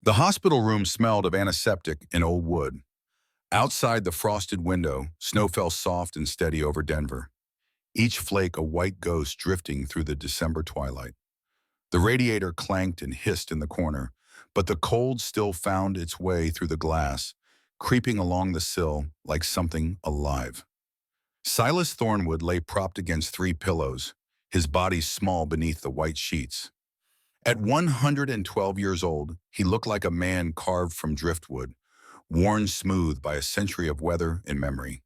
The hospital room smelled of antiseptic and old wood. Outside the frosted window, snow fell soft and steady over Denver, each flake a white ghost drifting through the December twilight. The radiator clanked and hissed in the corner, but the cold still found its way through the glass, creeping along the sill like something alive. Silas Thornwood lay propped against three pillows, his body small beneath the white sheets. At 112 years old, he looked like a man carved from driftwood, worn smooth by a century of weather and memory.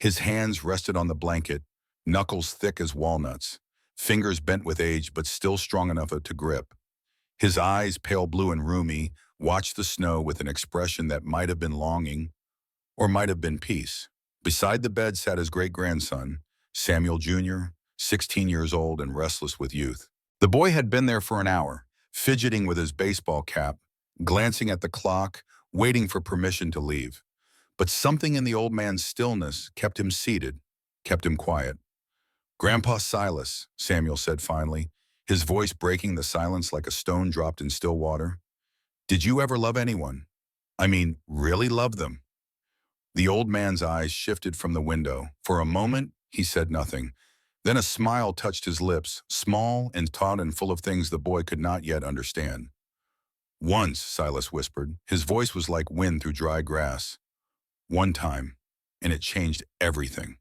His hands rested on the blanket, knuckles thick as walnuts, fingers bent with age but still strong enough to grip. His eyes, pale blue and rheumy, watched the snow with an expression that might have been longing or might have been peace. Beside the bed sat his great-grandson, Samuel Jr., 16 years old and restless with youth. The boy had been there for an hour, fidgeting with his baseball cap, glancing at the clock, waiting for permission to leave. But something in the old man's stillness kept him seated, kept him quiet. "Grandpa Silas," Samuel said finally, his voice breaking the silence like a stone dropped in still water. "Did you ever love anyone? I mean, really love them?" The old man's eyes shifted from the window. For a moment, he said nothing. Then a smile touched his lips, small and taut and full of things the boy could not yet understand. "Once," Silas whispered. His voice was like wind through dry grass. "One time, and it changed everything."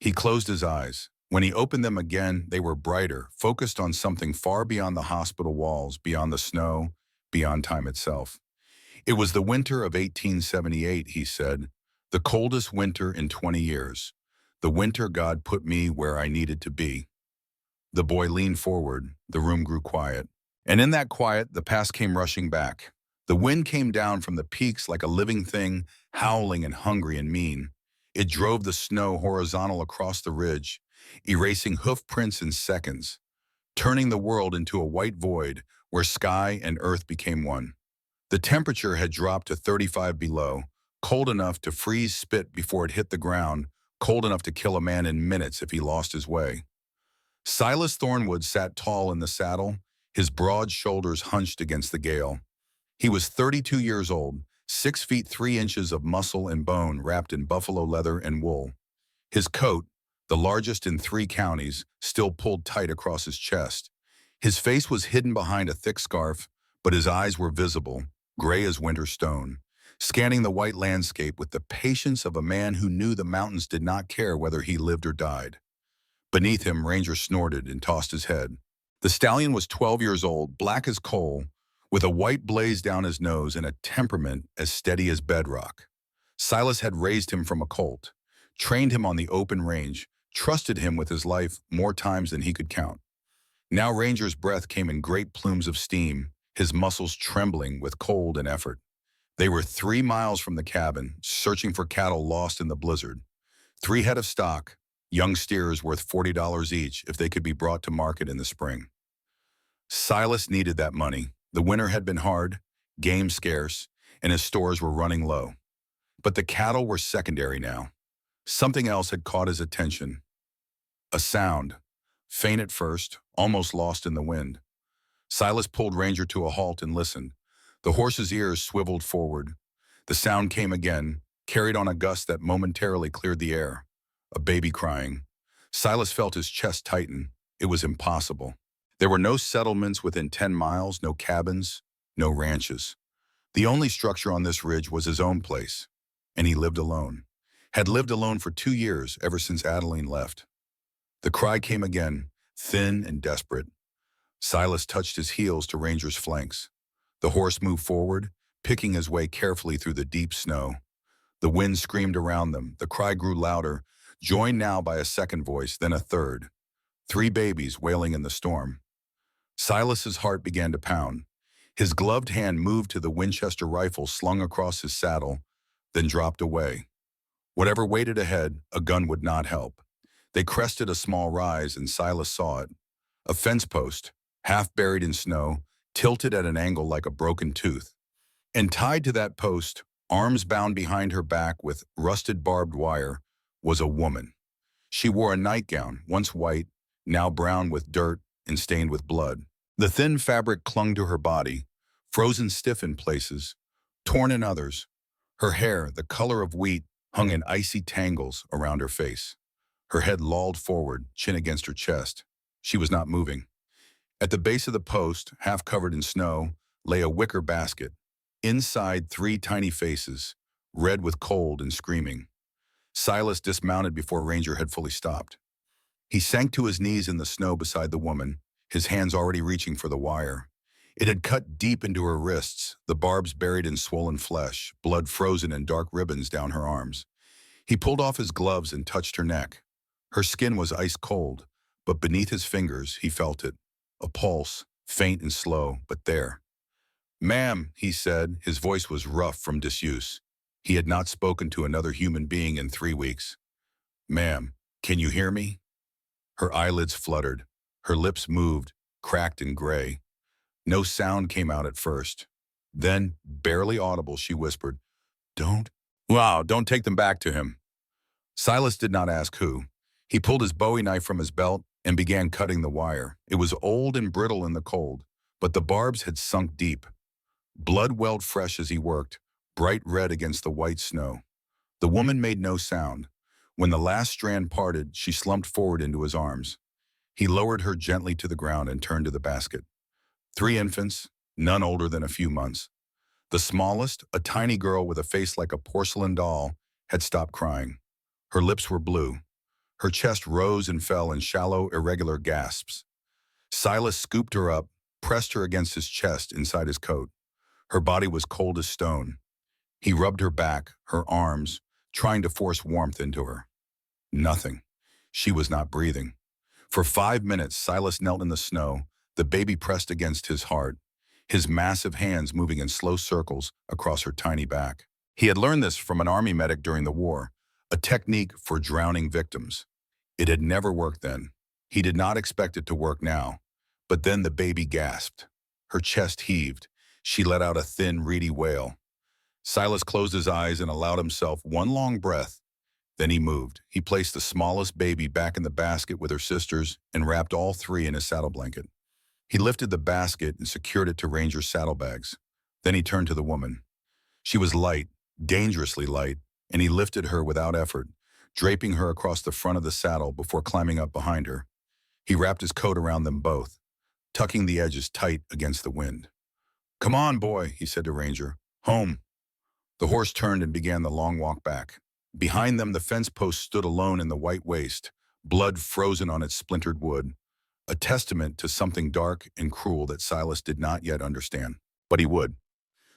He closed his eyes. When he opened them again, they were brighter, focused on something far beyond the hospital walls, beyond the snow, beyond time itself. "It was the winter of 1878, he said, "the coldest winter in 20 years. The winter God put me where I needed to be." The boy leaned forward. The room grew quiet. And in that quiet, the past came rushing back. The wind came down from the peaks like a living thing, howling and hungry and mean. It drove the snow horizontal across the ridge, erasing hoof prints in seconds, turning the world into a white void where sky and earth became one. The temperature had dropped to 35 below, cold enough to freeze spit before it hit the ground, cold enough to kill a man in minutes if he lost his way. Silas Thornwood sat tall in the saddle, his broad shoulders hunched against the gale. He was 32 years old, 6 feet 3 inches of muscle and bone wrapped in buffalo leather and wool. His coat, the largest in 3 counties, still pulled tight across his chest. His face was hidden behind a thick scarf, but his eyes were visible, gray as winter stone, scanning the white landscape with the patience of a man who knew the mountains did not care whether he lived or died. Beneath him, Ranger snorted and tossed his head. The stallion was 12 years old, black as coal, with a white blaze down his nose and a temperament as steady as bedrock. Silas had raised him from a colt, trained him on the open range, trusted him with his life more times than he could count. Now Ranger's breath came in great plumes of steam, his muscles trembling with cold and effort. They were 3 miles from the cabin, searching for cattle lost in the blizzard. 3 head of stock, young steers worth $40 each if they could be brought to market in the spring. Silas needed that money. The winter had been hard, game scarce, and his stores were running low. But the cattle were secondary now. Something else had caught his attention. A sound, faint at first, almost lost in the wind. Silas pulled Ranger to a halt and listened. The horse's ears swiveled forward. The sound came again, carried on a gust that momentarily cleared the air. A baby crying. Silas felt his chest tighten. It was impossible. There were no settlements within 10 miles, no cabins, no ranches. The only structure on this ridge was his own place, and he lived alone. Had lived alone for 2 years, ever since Adeline left. The cry came again, thin and desperate. Silas touched his heels to Ranger's flanks. The horse moved forward, picking his way carefully through the deep snow. The wind screamed around them. The cry grew louder, joined now by a second voice, then a third. 3 babies wailing in the storm. Silas's heart began to pound. His gloved hand moved to the Winchester rifle slung across his saddle, then dropped away. Whatever waited ahead, a gun would not help. They crested a small rise, and Silas saw it. A fence post, half buried in snow, tilted at an angle like a broken tooth. And tied to that post, arms bound behind her back with rusted barbed wire, was a woman. She wore a nightgown, once white, now brown with dirt and stained with blood. The thin fabric clung to her body, frozen stiff in places, torn in others. Her hair, the color of wheat, hung in icy tangles around her face. Her head lolled forward, chin against her chest. She was not moving. At the base of the post, half covered in snow, lay a wicker basket. Inside, three tiny faces, red with cold and screaming. Silas dismounted before Ranger had fully stopped. He sank to his knees in the snow beside the woman, his hands already reaching for the wire. It had cut deep into her wrists, the barbs buried in swollen flesh, blood frozen in dark ribbons down her arms. He pulled off his gloves and touched her neck. Her skin was ice cold, but beneath his fingers he felt it. A pulse, faint and slow, but there. "Ma'am," he said, his voice was rough from disuse. He had not spoken to another human being in 3 weeks. "Ma'am, can you hear me?" Her eyelids fluttered. Her lips moved, cracked and gray. No sound came out at first. Then, barely audible, she whispered, "Don't. Wow, don't take them back to him." Silas did not ask who. He pulled his Bowie knife from his belt and began cutting the wire. It was old and brittle in the cold, but the barbs had sunk deep. Blood welled fresh as he worked, bright red against the white snow. The woman made no sound. When the last strand parted, she slumped forward into his arms. He lowered her gently to the ground and turned to the basket. 3 infants, none older than a few months. The smallest, a tiny girl with a face like a porcelain doll, had stopped crying. Her lips were blue. Her chest rose and fell in shallow, irregular gasps. Silas scooped her up, pressed her against his chest inside his coat. Her body was cold as stone. He rubbed her back, her arms, trying to force warmth into her. Nothing. She was not breathing. For 5 minutes, Silas knelt in the snow, the baby pressed against his heart, his massive hands moving in slow circles across her tiny back. He had learned this from an army medic during the war, a technique for drowning victims. It had never worked then. He did not expect it to work now. But then the baby gasped. Her chest heaved. She let out a thin, reedy wail. Silas closed his eyes and allowed himself one long breath. Then he moved. He placed the smallest baby back in the basket with her sisters and wrapped all 3 in his saddle blanket. He lifted the basket and secured it to Ranger's saddlebags. Then he turned to the woman. She was light, dangerously light, and he lifted her without effort, draping her across the front of the saddle before climbing up behind her. He wrapped his coat around them both, tucking the edges tight against the wind. "Come on, boy," he said to Ranger. "Home." The horse turned and began the long walk back. Behind them, the fence post stood alone in the white waste, blood frozen on its splintered wood, a testament to something dark and cruel that Silas did not yet understand. But he would.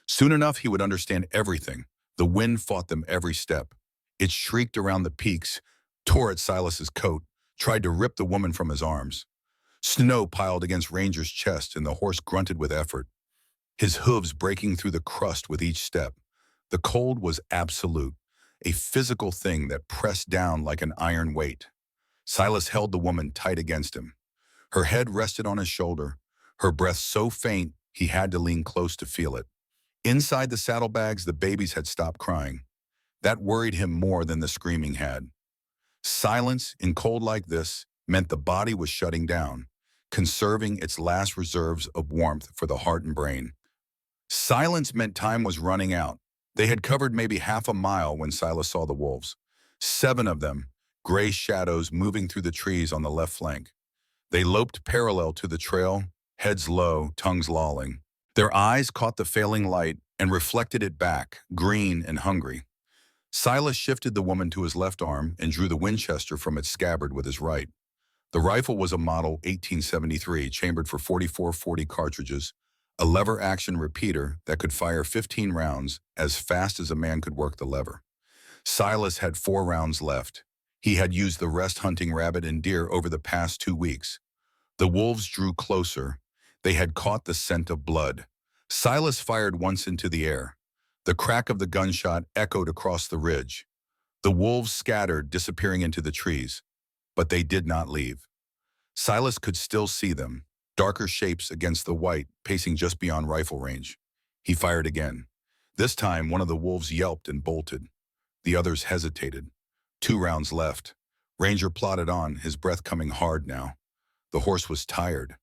Soon enough, he would understand everything. The wind fought them every step. It shrieked around the peaks, tore at Silas's coat, tried to rip the woman from his arms. Snow piled against Ranger's chest, and the horse grunted with effort, his hooves breaking through the crust with each step. The cold was absolute, a physical thing that pressed down like an iron weight. Silas held the woman tight against him. Her head rested on his shoulder, her breath so faint he had to lean close to feel it. Inside the saddlebags, the babies had stopped crying. That worried him more than the screaming had. Silence in cold like this meant the body was shutting down, conserving its last reserves of warmth for the heart and brain. Silence meant time was running out. They had covered maybe half a mile when Silas saw the wolves. 7 of them, gray shadows moving through the trees on the left flank. They loped parallel to the trail, heads low, tongues lolling. Their eyes caught the failing light and reflected it back, green and hungry. Silas shifted the woman to his left arm and drew the Winchester from its scabbard with his right. The rifle was a model 1873, chambered for 44-40 cartridges, a lever-action repeater that could fire 15 rounds as fast as a man could work the lever. Silas had 4 rounds left. He had used the rest hunting rabbit and deer over the past 2 weeks. The wolves drew closer. They had caught the scent of blood. Silas fired once into the air. The crack of the gunshot echoed across the ridge. The wolves scattered, disappearing into the trees. But they did not leave. Silas could still see them, darker shapes against the white, pacing just beyond rifle range. He fired again. This time, one of the wolves yelped and bolted. The others hesitated. 2 rounds left. Ranger plodded on, his breath coming hard now. The horse was tired.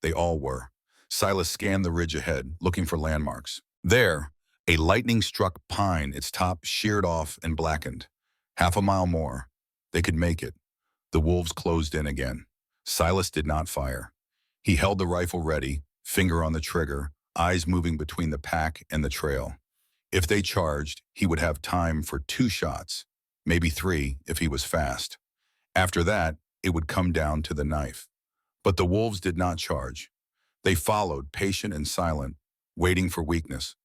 They all were. Silas scanned the ridge ahead, looking for landmarks. There, a lightning-struck pine, its top sheared off and blackened. Half a mile more. They could make it. The wolves closed in again. Silas did not fire. He held the rifle ready, finger on the trigger, eyes moving between the pack and the trail. If they charged, he would have time for 2 shots, maybe 3 if he was fast. After that, it would come down to the knife. But the wolves did not charge. They followed, patient and silent, waiting for weakness.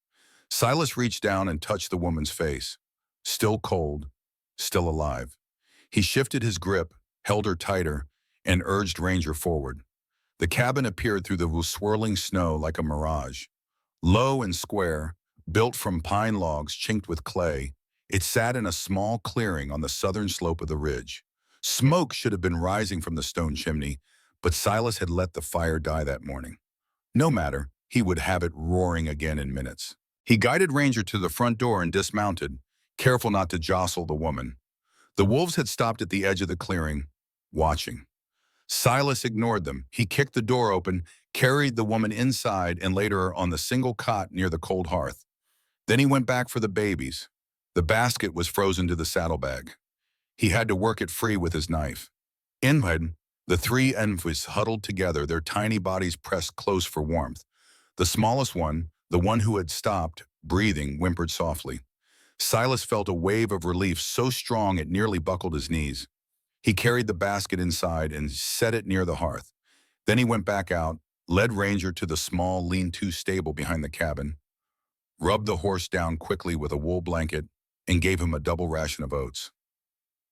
Silas reached down and touched the woman's face. Still cold, still alive. He shifted his grip, held her tighter, and urged Ranger forward. The cabin appeared through the swirling snow like a mirage. Low and square, built from pine logs chinked with clay, it sat in a small clearing on the southern slope of the ridge. Smoke should have been rising from the stone chimney, but Silas had let the fire die that morning. No matter, he would have it roaring again in minutes. He guided Ranger to the front door and dismounted, careful not to jostle the woman. The wolves had stopped at the edge of the clearing, watching. Silas ignored them. He kicked the door open, carried the woman inside, and laid her on the single cot near the cold hearth. Then he went back for the babies. The basket was frozen to the saddlebag. He had to work it free with his knife. Inside, the 3 infants huddled together, their tiny bodies pressed close for warmth. The smallest one, the one who had stopped breathing, whimpered softly. Silas felt a wave of relief so strong it nearly buckled his knees. He carried the basket inside and set it near the hearth. Then he went back out, led Ranger to the small lean-to stable behind the cabin, rubbed the horse down quickly with a wool blanket, and gave him a double ration of oats.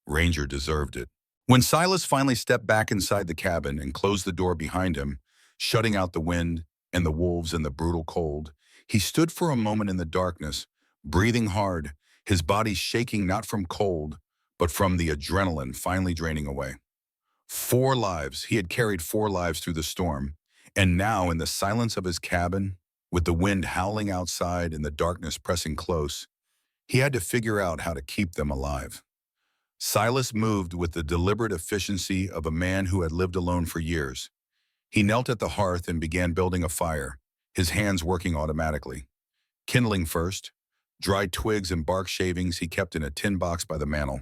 Ranger deserved it. When Silas finally stepped back inside the cabin and closed the door behind him, shutting out the wind and the wolves and the brutal cold, he stood for a moment in the darkness, breathing hard, his body shaking not from cold, but from the adrenaline finally draining away. 4 lives, he had carried 4 lives through the storm, and now in the silence of his cabin, with the wind howling outside and the darkness pressing close, he had to figure out how to keep them alive. Silas moved with the deliberate efficiency of a man who had lived alone for years. He knelt at the hearth and began building a fire, his hands working automatically. Kindling first, dried twigs and bark shavings he kept in a tin box by the mantel,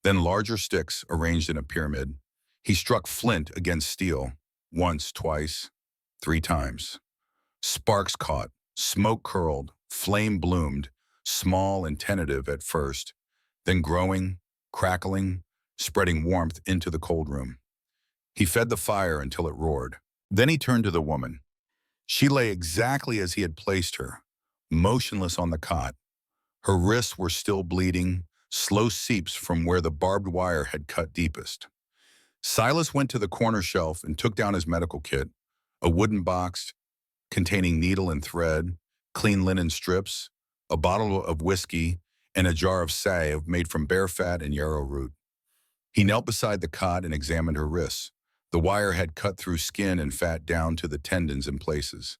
then larger sticks arranged in a pyramid. He struck flint against steel, once, twice, 3 times. Sparks caught, smoke curled, flame bloomed, small and tentative at first, then growing, crackling, spreading warmth into the cold room. He fed the fire until it roared. Then he turned to the woman. She lay exactly as he had placed her, motionless on the cot. Her wrists were still bleeding, slow seeps from where the barbed wire had cut deepest. Silas went to the corner shelf and took down his medical kit, a wooden box containing needle and thread, clean linen strips, a bottle of whiskey, and a jar of salve made from bear fat and yarrow root. He knelt beside the cot and examined her wrists. The wire had cut through skin and fat down to the tendons in places.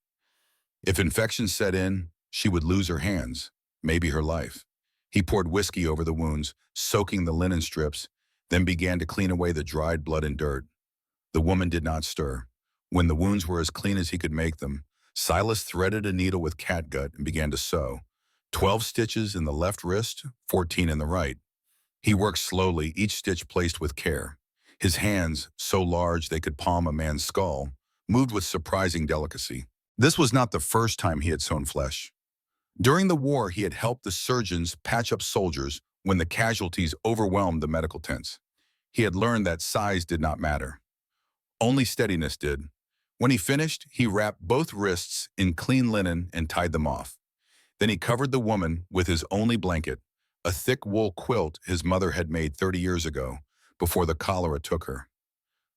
If infection set in, she would lose her hands, maybe her life. He poured whiskey over the wounds, soaking the linen strips, then began to clean away the dried blood and dirt. The woman did not stir. When the wounds were as clean as he could make them, Silas threaded a needle with catgut and began to sew. 12 stitches in the left wrist, 14 in the right. He worked slowly, each stitch placed with care. His hands, so large they could palm a man's skull, moved with surprising delicacy. This was not the first time he had sewn flesh. During the war, he had helped the surgeons patch up soldiers when the casualties overwhelmed the medical tents. He had learned that size did not matter. Only steadiness did. When he finished, he wrapped both wrists in clean linen and tied them off. Then he covered the woman with his only blanket, a thick wool quilt his mother had made 30 years ago, before the cholera took her.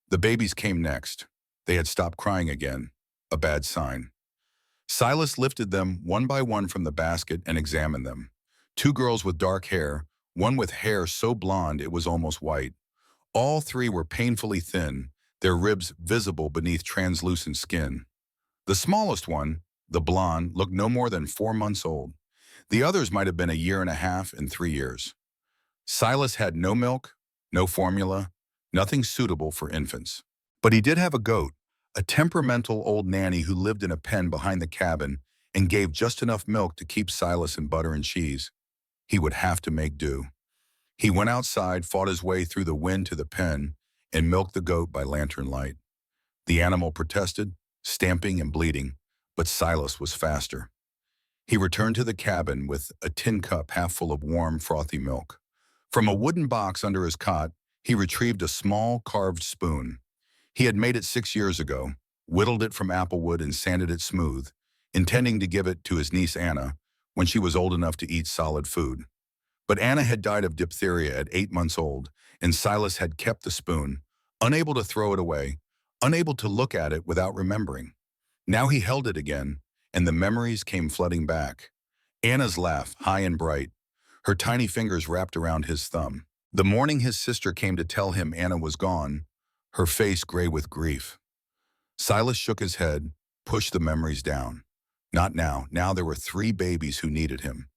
The babies came next. They had stopped crying again, a bad sign. Silas lifted them one by one from the basket and examined them. 2 girls with dark hair, one with hair so blonde it was almost white. All 3 were painfully thin, their ribs visible beneath translucent skin. The smallest one, the blonde, looked no more than 4 months old. The others might have been a year and a half and 3 years. Silas had no milk, no formula, nothing suitable for infants. But he did have a goat, a temperamental old nanny who lived in a pen behind the cabin and gave just enough milk to keep Silas in butter and cheese. He would have to make do. He went outside, fought his way through the wind to the pen, and milked the goat by lantern light. The animal protested, stamping and bleeding, but Silas was faster. He returned to the cabin with a tin cup half full of warm, frothy milk. From a wooden box under his cot, he retrieved a small, carved spoon. He had made it 6 years ago, whittled it from applewood and sanded it smooth, intending to give it to his niece Anna when she was old enough to eat solid food. But Anna had died of diphtheria at 8 months old, and Silas had kept the spoon, unable to throw it away, unable to look at it without remembering. Now he held it again, and the memories came flooding back. Anna's laugh, high and bright, her tiny fingers wrapped around his thumb. The morning his sister came to tell him Anna was gone, her face gray with grief. Silas shook his head, pushed the memories down. Not now. Now there were 3 babies who needed him.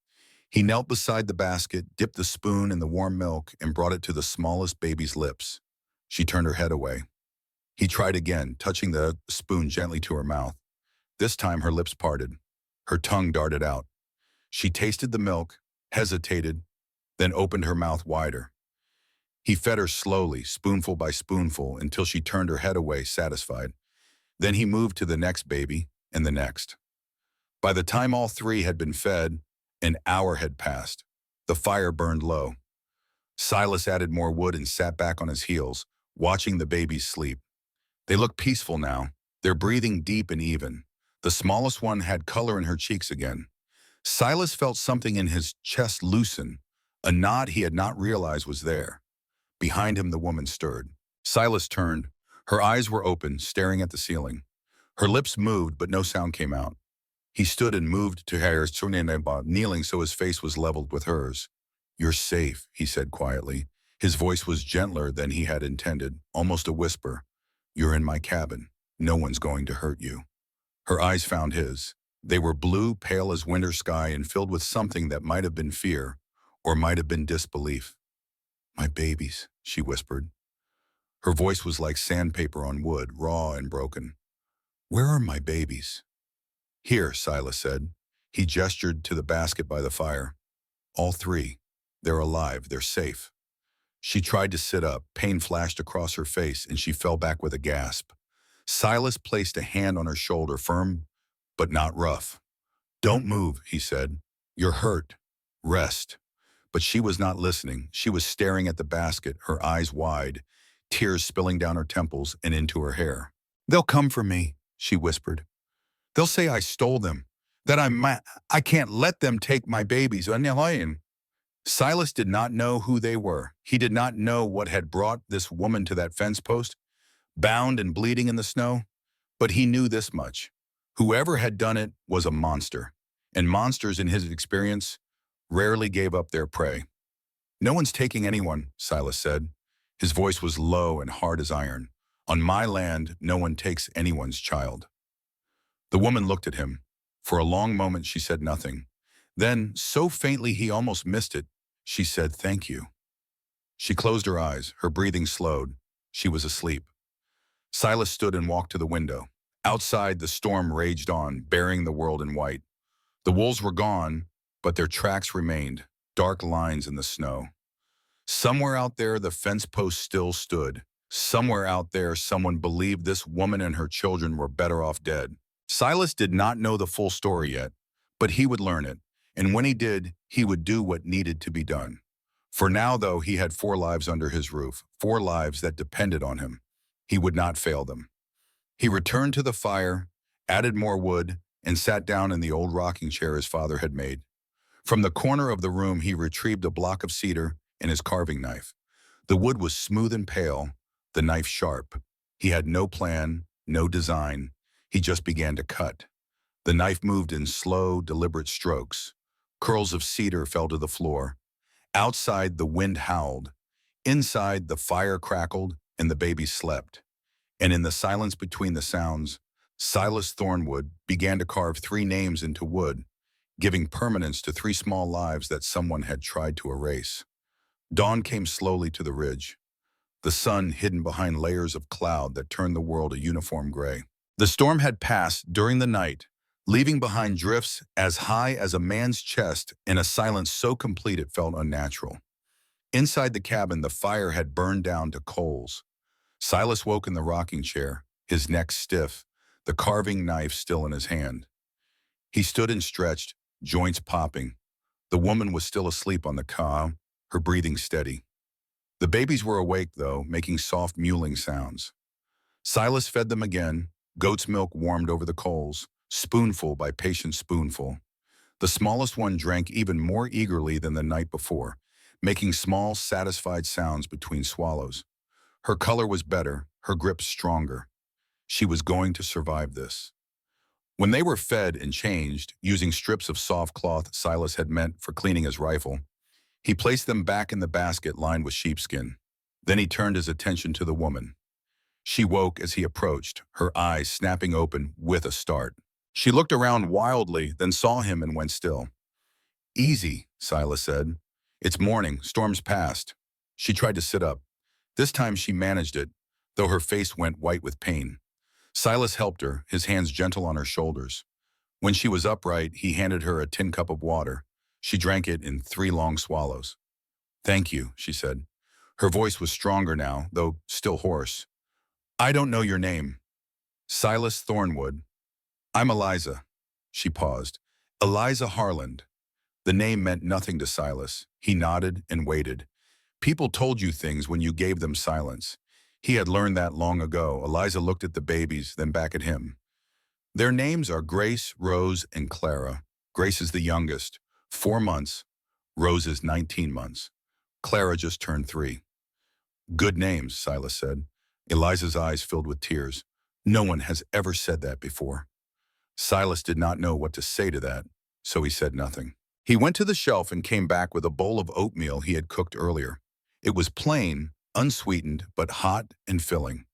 He knelt beside the basket, dipped the spoon in the warm milk, and brought it to the smallest baby's lips. She turned her head away. He tried again, touching the spoon gently to her mouth. This time her lips parted. Her tongue darted out. She tasted the milk, hesitated, then opened her mouth wider. He fed her slowly, spoonful by spoonful, until she turned her head away, satisfied. Then he moved to the next baby and the next. By the time all 3 had been fed, an hour had passed. The fire burned low. Silas added more wood and sat back on his heels, watching the babies sleep. They looked peaceful now, their breathing deep and even. The smallest one had color in her cheeks again. Silas felt something in his chest loosen, a knot he had not realized was there. Behind him, the woman stirred. Silas turned. Her eyes were open, staring at the ceiling. Her lips moved, but no sound came out. He stood and moved to her, kneeling so his face was leveled with hers. "You're safe," he said quietly. His voice was gentler than he had intended, almost a whisper. "You're in my cabin. No one's going to hurt you." Her eyes found his. They were blue, pale as winter sky, and filled with something that might have been fear, or might have been disbelief. "My babies," she whispered. Her voice was like sandpaper on wood, raw and broken. "Where are my babies?" "Here," Silas said. He gestured to the basket by the fire. "All 3. They're alive. They're safe." She tried to sit up. Pain flashed across her face, and she fell back with a gasp. Silas placed a hand on her shoulder, firm but not rough. "Don't move," he said. "You're hurt. Rest." But she was not listening. She was staring at the basket, her eyes wide, tears spilling down her temples and into her hair. "They'll come for me," she whispered. "They'll say I stole them, that I can't let them take my babies." Silas did not know who they were. He did not know what had brought this woman to that fence post, bound and bleeding in the snow. But he knew this much. Whoever had done it was a monster, and monsters, in his experience, rarely gave up their prey. "No one's taking anyone," Silas said. His voice was low and hard as iron. "On my land, no one takes anyone's child." The woman looked at him. For a long moment she said nothing. Then, so faintly he almost missed it, she said, "Thank you." She closed her eyes. Her breathing slowed. She was asleep. Silas stood and walked to the window. Outside, the storm raged on, burying the world in white. The wolves were gone, but their tracks remained, dark lines in the snow. Somewhere out there, the fence post still stood. Somewhere out there, someone believed this woman and her children were better off dead. Silas did not know the full story yet, but he would learn it, and when he did, he would do what needed to be done. For now, though, he had 4 lives under his roof, 4 lives that depended on him. He would not fail them. He returned to the fire, added more wood, and sat down in the old rocking chair his father had made. From the corner of the room, he retrieved a block of cedar and his carving knife. The wood was smooth and pale, the knife sharp. He had no plan, no design. He just began to cut. The knife moved in slow, deliberate strokes. Curls of cedar fell to the floor. Outside, the wind howled. Inside, the fire crackled and the baby slept. And in the silence between the sounds, Silas Thornwood began to carve 3 names into wood, giving permanence to 3 small lives that someone had tried to erase. Dawn came slowly to the ridge. the sun hidden behind layers of cloud that turned the world a uniform gray. The storm had passed during the night, leaving behind drifts as high as a man's chest in a silence so complete it felt unnatural. Inside the cabin, the fire had burned down to coals. Silas woke in the rocking chair, his neck stiff, the carving knife still in his hand. He stood and stretched, joints popping. The woman was still asleep on the cob, her breathing steady. The babies were awake, though, making soft mewling sounds. Silas fed them again, goat's milk warmed over the coals, spoonful by patient spoonful. The smallest one drank even more eagerly than the night before, making small, satisfied sounds between swallows. Her color was better, her grip stronger. She was going to survive this. When they were fed and changed, using strips of soft cloth Silas had meant for cleaning his rifle, he placed them back in the basket lined with sheepskin. Then he turned his attention to the woman. She woke as he approached, her eyes snapping open with a start. She looked around wildly, then saw him and went still. "Easy," Silas said. "It's morning, storm's past." She tried to sit up. This time she managed it, though her face went white with pain. Silas helped her, his hands gentle on her shoulders. When she was upright, he handed her a tin cup of water. She drank it in 3 long swallows. "Thank you," she said. Her voice was stronger now, though still hoarse. "I don't know your name." "Silas Thornwood." "I'm Eliza." She paused. "Eliza Harland." The name meant nothing to Silas. He nodded and waited. People told you things when you gave them silence. He had learned that long ago. Eliza looked at the babies, then back at him. "Their names are Grace, Rose, and Clara. Grace is the youngest, 4 months. Rose is 19 months. Clara just turned 3. "Good names," Silas said. Eliza's eyes filled with tears. "No one has ever said that before." Silas did not know what to say to that, so he said nothing. He went to the shelf and came back with a bowl of oatmeal he had cooked earlier. It was plain, unsweetened, but hot and filling.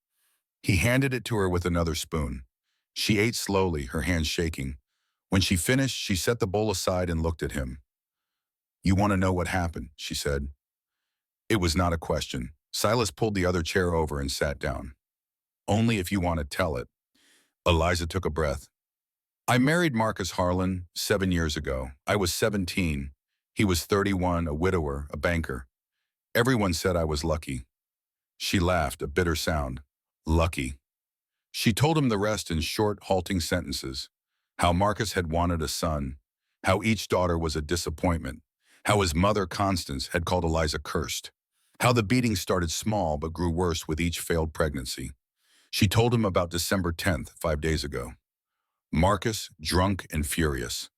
He handed it to her with another spoon. She ate slowly, her hands shaking. When she finished, she set the bowl aside and looked at him. "You want to know what happened?" she said. It was not a question. Silas pulled the other chair over and sat down. "Only if you want to tell it." Eliza took a breath. "I married Marcus Harlan 7 years ago. I was 17. He was 31, a widower, a banker. Everyone said I was lucky." She laughed, a bitter sound. "Lucky." She told him the rest in short, halting sentences. How Marcus had wanted a son. How each daughter was a disappointment. How his mother, Constance, had called Eliza cursed. How the beating started small but grew worse with each failed pregnancy. She told him about December 10th, 5 days ago. Marcus, drunk and furious.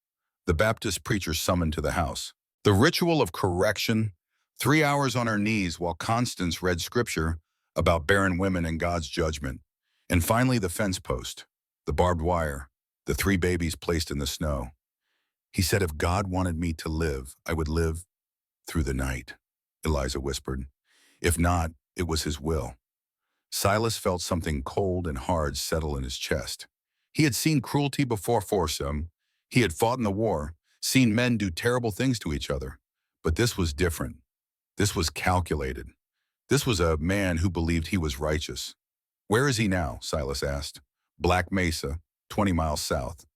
The Baptist preacher summoned to the house. The ritual of correction, 3 hours on her knees while Constance read scripture about barren women and God's judgment. And finally the fence post, the barbed wire, the 3 babies placed in the snow. He said if God wanted me to live, I would live through the night, Eliza whispered. If not, it was his will. Silas felt something cold and hard settle in his chest. He had seen cruelty before for some. He had fought in the war, seen men do terrible things to each other. But this was different. This was calculated. This was a man who believed he was righteous. "Where is he now?" Silas asked. "Black Mesa, 20 miles south.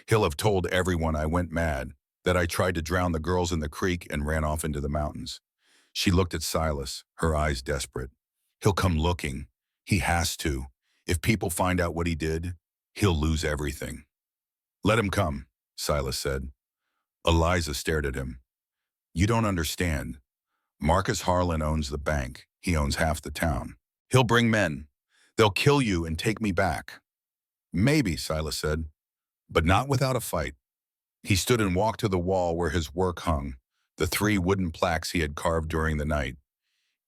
He'll have told everyone I went mad, that I tried to drown the girls in the creek and ran off into the mountains." She looked at Silas, her eyes desperate. "He'll come looking. He has to. If people find out what he did, he'll lose everything." "Let him come," Silas said. Eliza stared at him. "You don't understand. Marcus Harlan owns the bank. He owns half the town. He'll bring men. They'll kill you and take me back." "Maybe," Silas said, "but not without a fight." He stood and walked to the wall where his work hung, the 3 wooden plaques he had carved during the night.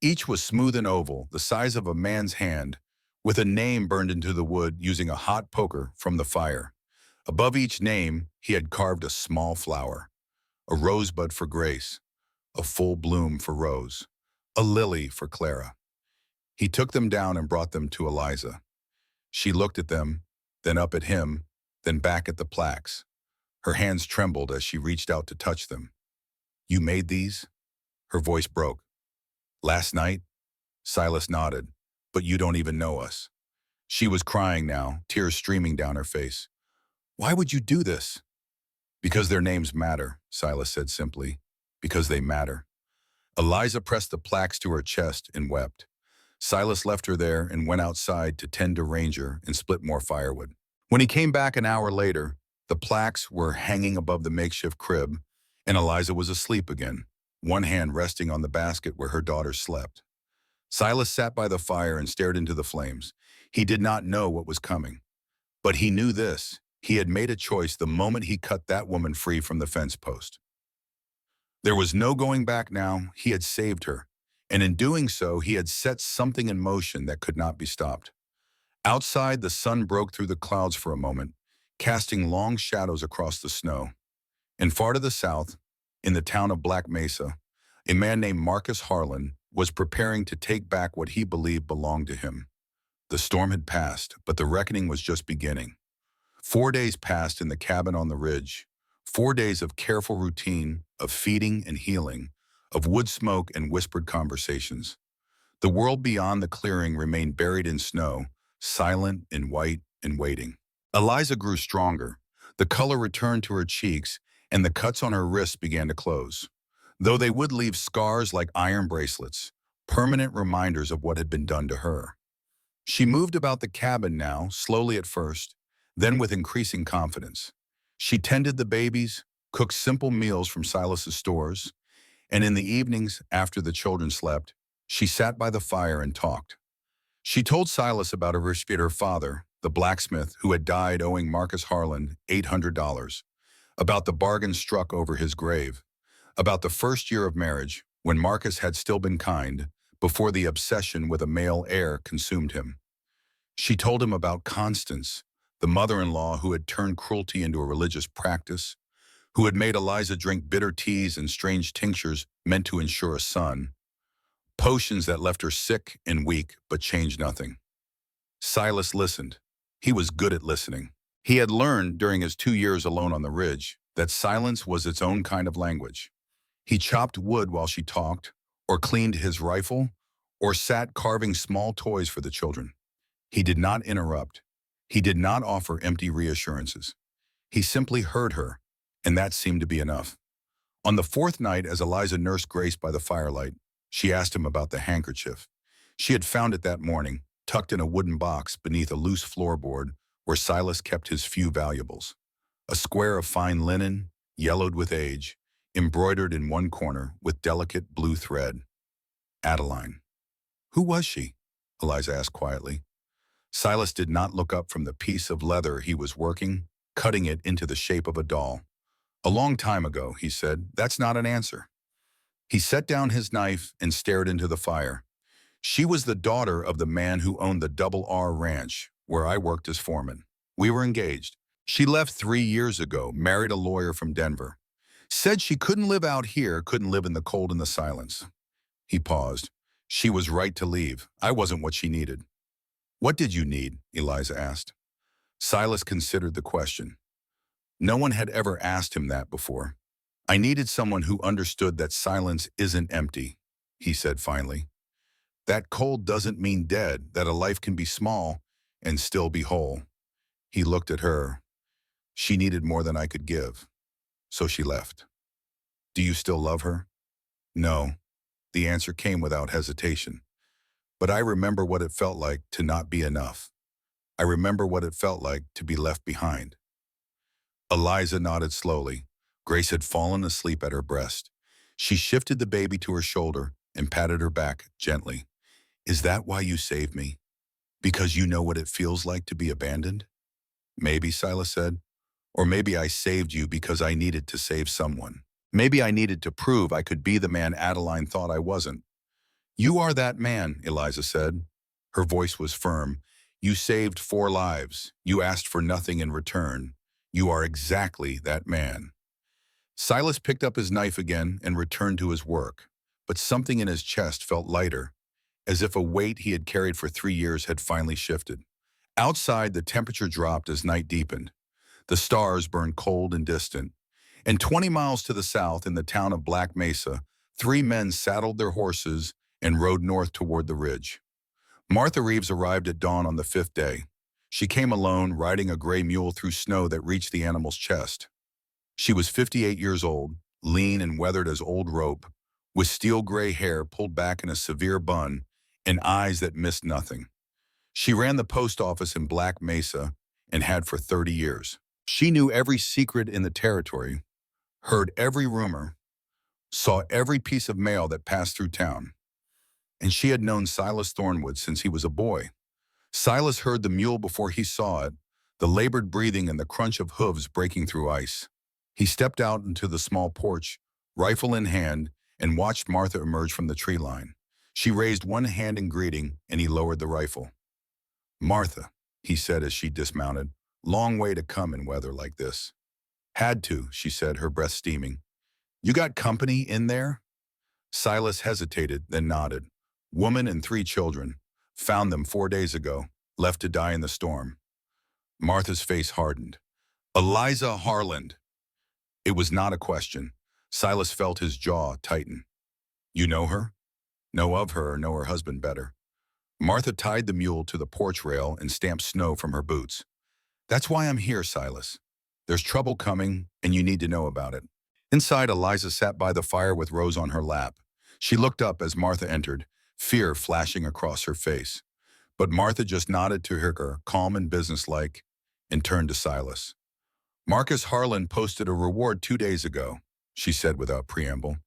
Each was smooth and oval, the size of a man's hand, with a name burned into the wood using a hot poker from the fire. Above each name, he had carved a small flower, a rosebud for Grace, a full bloom for Rose, a lily for Clara. He took them down and brought them to Eliza. She looked at them, then up at him, then back at the plaques. Her hands trembled as she reached out to touch them. "You made these?" Her voice broke. "Last night?" Silas nodded. But you don't even know us. She was crying now, tears streaming down her face. Why would you do this? Because their names matter, Silas said simply. Because they matter. Eliza pressed the plaques to her chest and wept. Silas left her there and went outside to tend to Ranger and split more firewood. When he came back an hour later, the plaques were hanging above the makeshift crib, and Eliza was asleep again, one hand resting on the basket where her daughter slept. Silas sat by the fire and stared into the flames. He did not know what was coming. But he knew this. He had made a choice the moment he cut that woman free from the fence post. There was no going back now. He had saved her. And in doing so, he had set something in motion that could not be stopped. Outside, the sun broke through the clouds for a moment, casting long shadows across the snow. And far to the south, in the town of Black Mesa, a man named Marcus Harlan was preparing to take back what he believed belonged to him. The storm had passed, but the reckoning was just beginning. 4 days passed in the cabin on the ridge. 4 days of careful routine, of feeding and healing, of wood smoke and whispered conversations. The world beyond the clearing remained buried in snow, silent and white and waiting. Eliza grew stronger. The color returned to her cheeks, and the cuts on her wrists began to close. Though they would leave scars like iron bracelets, permanent reminders of what had been done to her. She moved about the cabin now, slowly at first, then with increasing confidence. She tended the babies, cooked simple meals from Silas's stores, and in the evenings, after the children slept, she sat by the fire and talked. She told Silas about her father, the blacksmith who had died owing Marcus Harlan $800, about the bargain struck over his grave, about the first year of marriage, when Marcus had still been kind, before the obsession with a male heir consumed him. She told him about Constance, the mother-in-law who had turned cruelty into a religious practice, who had made Eliza drink bitter teas and strange tinctures meant to ensure a son, potions that left her sick and weak but changed nothing. Silas listened. He was good at listening. He had learned during his 2 years alone on the ridge that silence was its own kind of language. He chopped wood while she talked, or cleaned his rifle, or sat carving small toys for the children. He did not interrupt. He did not offer empty reassurances. He simply heard her, and that seemed to be enough. On the fourth night, as Eliza nursed Grace by the firelight, she asked him about the handkerchief. She had found it that morning, tucked in a wooden box beneath a loose floorboard where Silas kept his few valuables. A square of fine linen, yellowed with age, embroidered in one corner with delicate blue thread. Adeline. Who was she? Eliza asked quietly. Silas did not look up from the piece of leather he was working, cutting it into the shape of a doll. A long time ago, he said. That's not an answer. He set down his knife and stared into the fire. She was the daughter of the man who owned the Double R Ranch, where I worked as foreman. We were engaged. She left 3 years ago, married a lawyer from Denver. Said she couldn't live out here, couldn't live in the cold and the silence. He paused. She was right to leave. I wasn't what she needed. What did you need? Eliza asked. Silas considered the question. No one had ever asked him that before. I needed someone who understood that silence isn't empty, he said finally. That cold doesn't mean dead, that a life can be small and still be whole. He looked at her. She needed more than I could give. So she left. Do you still love her? No. The answer came without hesitation. But I remember what it felt like to not be enough. I remember what it felt like to be left behind. Eliza nodded slowly. Grace had fallen asleep at her breast. She shifted the baby to her shoulder and patted her back gently. Is that why you saved me? Because you know what it feels like to be abandoned? Maybe, Silas said. Or maybe I saved you because I needed to save someone. Maybe I needed to prove I could be the man Adeline thought I wasn't. You are that man, Eliza said. Her voice was firm. You saved 4 lives. You asked for nothing in return. You are exactly that man. Silas picked up his knife again and returned to his work, but something in his chest felt lighter, as if a weight he had carried for 3 years had finally shifted. Outside, the temperature dropped as night deepened. The stars burned cold and distant, and 20 miles to the south in the town of Black Mesa, 3 men saddled their horses and rode north toward the ridge. Martha Reeves arrived at dawn on the fifth day. She came alone, riding a gray mule through snow that reached the animal's chest. She was 58 years old, lean and weathered as old rope, with steel gray hair pulled back in a severe bun and eyes that missed nothing. She ran the post office in Black Mesa and had for 30 years. She knew every secret in the territory, heard every rumor, saw every piece of mail that passed through town. And she had known Silas Thornwood since he was a boy. Silas heard the mule before he saw it, the labored breathing and the crunch of hooves breaking through ice. He stepped out into the small porch, rifle in hand, and watched Martha emerge from the tree line. She raised one hand in greeting, and he lowered the rifle. "Martha," he said as she dismounted, "long way to come in weather like this." "Had to," she said, her breath steaming. "You got company in there?" Silas hesitated, then nodded. "Woman and 3 children. Found them 4 days ago, left to die in the storm." Martha's face hardened. "Eliza Harland." It was not a question. Silas felt his jaw tighten. "You know her?" "Know of her or know her husband better." Martha tied the mule to the porch rail and stamped snow from her boots. "That's why I'm here, Silas. There's trouble coming, and you need to know about it." Inside, Eliza sat by the fire with Rose on her lap. She looked up as Martha entered, fear flashing across her face. But Martha just nodded to her, calm and businesslike, and turned to Silas. "Marcus Harlan posted a reward 2 days ago," she said without preamble.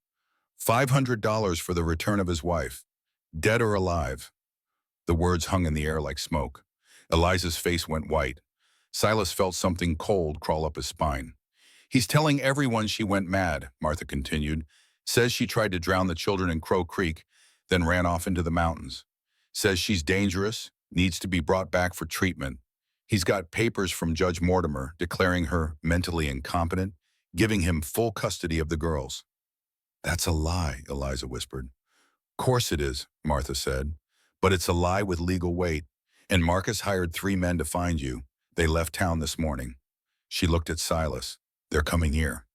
$500 for the return of his wife, dead or alive." The words hung in the air like smoke. Eliza's face went white. Silas felt something cold crawl up his spine. "He's telling everyone she went mad," Martha continued. "Says she tried to drown the children in Crow Creek, then ran off into the mountains. Says she's dangerous, needs to be brought back for treatment. He's got papers from Judge Mortimer declaring her mentally incompetent, giving him full custody of the girls." "That's a lie," Eliza whispered. "Course it is," Martha said. "But it's a lie with legal weight. And Marcus hired 3 men to find you. They left town this morning." She looked at Silas. "They're coming here."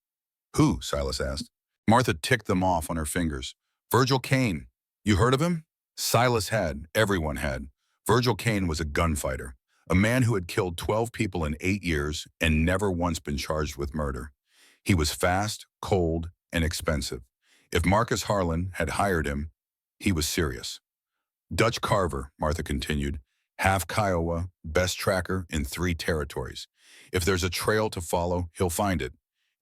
"Who?" Silas asked. Martha ticked them off on her fingers. "Virgil Kane. You heard of him?" Silas had. Everyone had. Virgil Kane was a gunfighter, a man who had killed 12 people in 8 years and never once been charged with murder. He was fast, cold, and expensive. If Marcus Harlan had hired him, he was serious. "Dutch Carver," Martha continued, "half Kiowa, best tracker in 3 territories. If there's a trail to follow, he'll find it.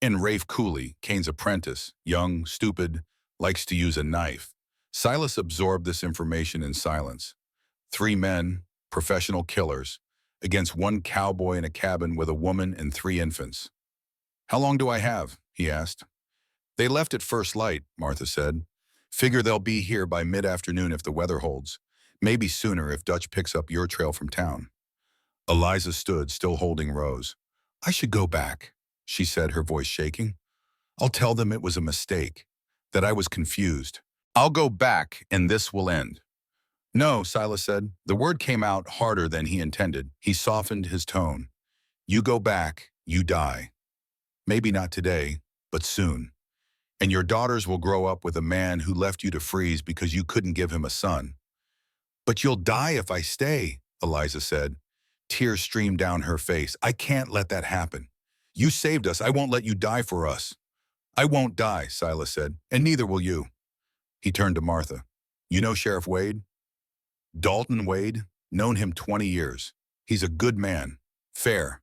And Rafe Cooley, Kane's apprentice, young, stupid, likes to use a knife." Silas absorbed this information in silence. 3 men, professional killers, against 1 cowboy in a cabin with a woman and 3 infants. "How long do I have?" he asked. "They left at first light," Martha said. "Figure they'll be here by mid-afternoon if the weather holds. Maybe sooner if Dutch picks up your trail from town." Eliza stood, still holding Rose. "I should go back," she said, her voice shaking. "I'll tell them it was a mistake, that I was confused. I'll go back, and this will end." "No," Silas said. The word came out harder than he intended. He softened his tone. "You go back, you die. Maybe not today, but soon. And your daughters will grow up with a man who left you to freeze because you couldn't give him a son." "But you'll die if I stay," Eliza said. Tears streamed down her face. "I can't let that happen. You saved us. I won't let you die for us." "I won't die," Silas said, "and neither will you." He turned to Martha. "You know Sheriff Wade?" "Dalton Wade. Known him 20 years. He's a good man. Fair.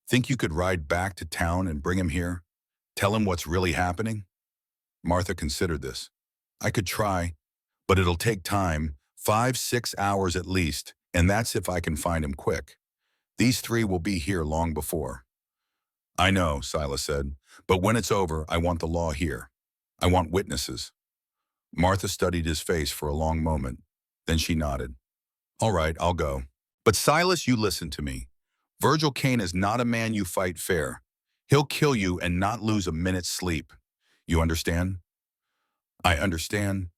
Think you could ride back to town and bring him here? Tell him what's really happening?" Martha considered this. "I could try, but it'll take time, 5-6 hours at least, and that's if I can find him quick. These 3 will be here long before." "I know," Silas said, "but when it's over, I want the law here. I want witnesses." Martha studied his face for a long moment. Then she nodded. "All right, I'll go. But Silas, you listen to me. Virgil Kane is not a man you fight fair. He'll kill you and not lose a minute's sleep. You understand?" "I understand."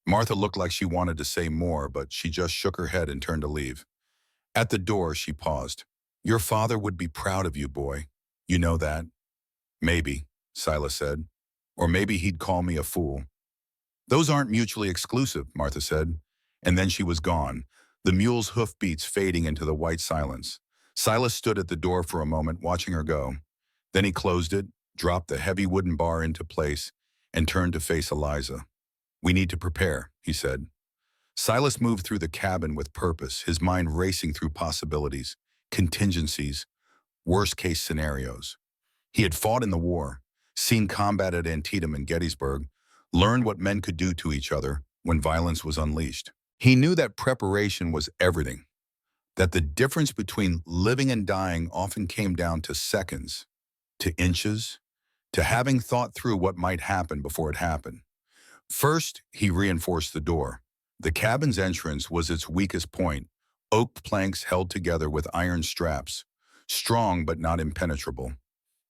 Martha looked like she wanted to say more, but she just shook her head and turned to leave. At the door, she paused. "Your father would be proud of you, boy. You know that?" "Maybe," Silas said. "Or maybe he'd call me a fool." Those aren't mutually exclusive, Martha said. And then she was gone, the mule's hoofbeats fading into the white silence. Silas stood at the door for a moment, watching her go. Then he closed it, dropped the heavy wooden bar into place, and turned to face Eliza. We need to prepare, he said. Silas moved through the cabin with purpose, his mind racing through possibilities, contingencies, worst-case scenarios. He had fought in the war, seen combat at Antietam and Gettysburg, learned what men could do to each other when violence was unleashed. He knew that preparation was everything, that the difference between living and dying often came down to seconds, to inches, to having thought through what might happen before it happened. First, he reinforced the door. The cabin's entrance was its weakest point, oak planks held together with iron straps, strong but not impenetrable.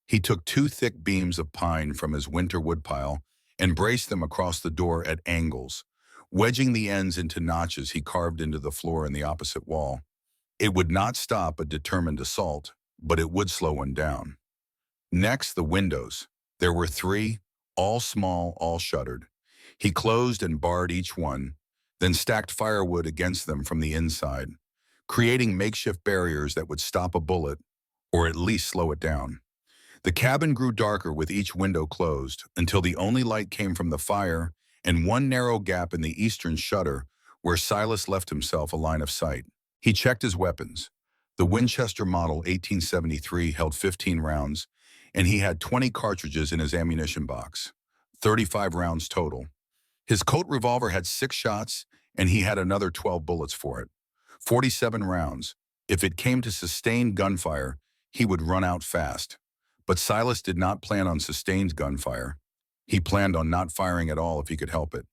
He took two thick beams of pine from his winter woodpile and braced them across the door at angles, wedging the ends into notches he carved into the floor in the opposite wall. It would not stop a determined assault, but it would slow one down. Next, the windows. There were three, all small, all shuttered. He closed and barred each one, then stacked firewood against them from the inside, creating makeshift barriers that would stop a bullet, or at least slow it down. The cabin grew darker with each window closed, until the only light came from the fire and one narrow gap in the eastern shutter where Silas left himself a line of sight. He checked his weapons. The Winchester Model 1873 held 15 rounds, and he had 20 cartridges in his ammunition box, 35 rounds total. His Colt revolver had 6 shots, and he had another 12 bullets for it, 47 rounds. If it came to sustained gunfire, he would run out fast. But Silas did not plan on sustained gunfire. He planned on not firing at all if he could help it.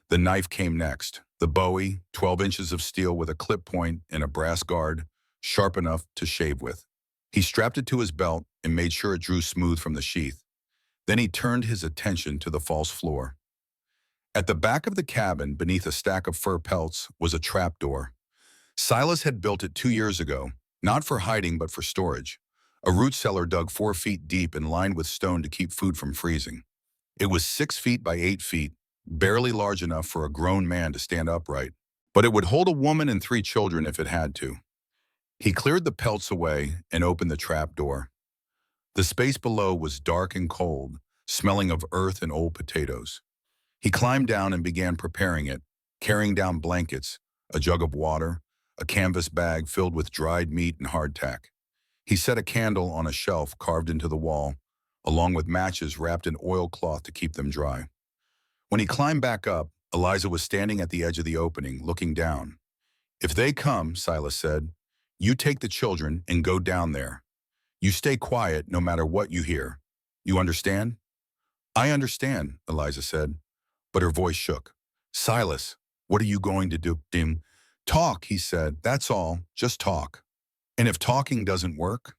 The knife came next. The Bowie, 12 inches of steel with a clip point and a brass guard, sharp enough to shave with. He strapped it to his belt and made sure it drew smooth from the sheath. Then he turned his attention to the false floor. At the back of the cabin, beneath a stack of fur pelts, was a trapdoor. Silas had built it 2 years ago, not for hiding but for storage. A root cellar dug 4 feet deep and lined with stone to keep food from freezing. It was 6 feet by 8 feet, barely large enough for a grown man to stand upright, but it would hold a woman and 3 children if it had to. He cleared the pelts away and opened the trap door. The space below was dark and cold, smelling of earth and old potatoes. He climbed down and began preparing it, carrying down blankets, a jug of water, a canvas bag filled with dried meat and hardtack. He set a candle on a shelf carved into the wall, along with matches wrapped in oilcloth to keep them dry. When he climbed back up, Eliza was standing at the edge of the opening, looking down. "If they come," Silas said, "you take the children and go down there. You stay quiet no matter what you hear. You understand?" "I understand," Eliza said, but her voice shook. "Silas, what are you going to do?" "Talk," he said. "That's all. Just talk." "And if talking doesn't work?"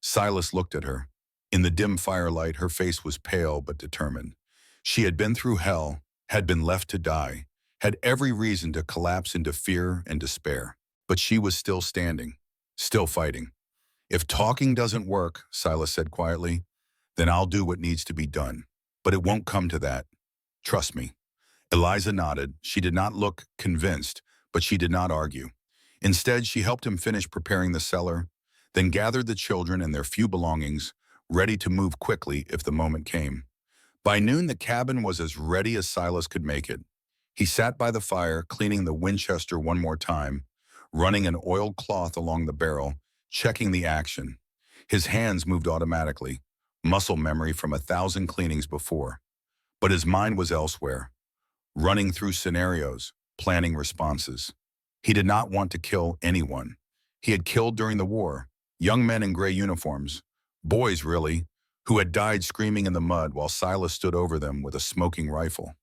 Silas looked at her. In the dim firelight, her face was pale but determined. She had been through hell, had been left to die, had every reason to collapse into fear and despair. But she was still standing, still fighting. "If talking doesn't work," Silas said quietly, "then I'll do what needs to be done. But it won't come to that. Trust me." Eliza nodded. She did not look convinced, but she did not argue. Instead, she helped him finish preparing the cellar, then gathered the children and their few belongings, ready to move quickly if the moment came. By noon, the cabin was as ready as Silas could make it. He sat by the fire, cleaning the Winchester one more time, running an oiled cloth along the barrel, checking the action. His hands moved automatically, muscle memory from 1,000 cleanings before. But his mind was elsewhere, running through scenarios, planning responses. He did not want to kill anyone. He had killed during the war, young men in gray uniforms, boys really, who had died screaming in the mud while Silas stood over them with a smoking rifle.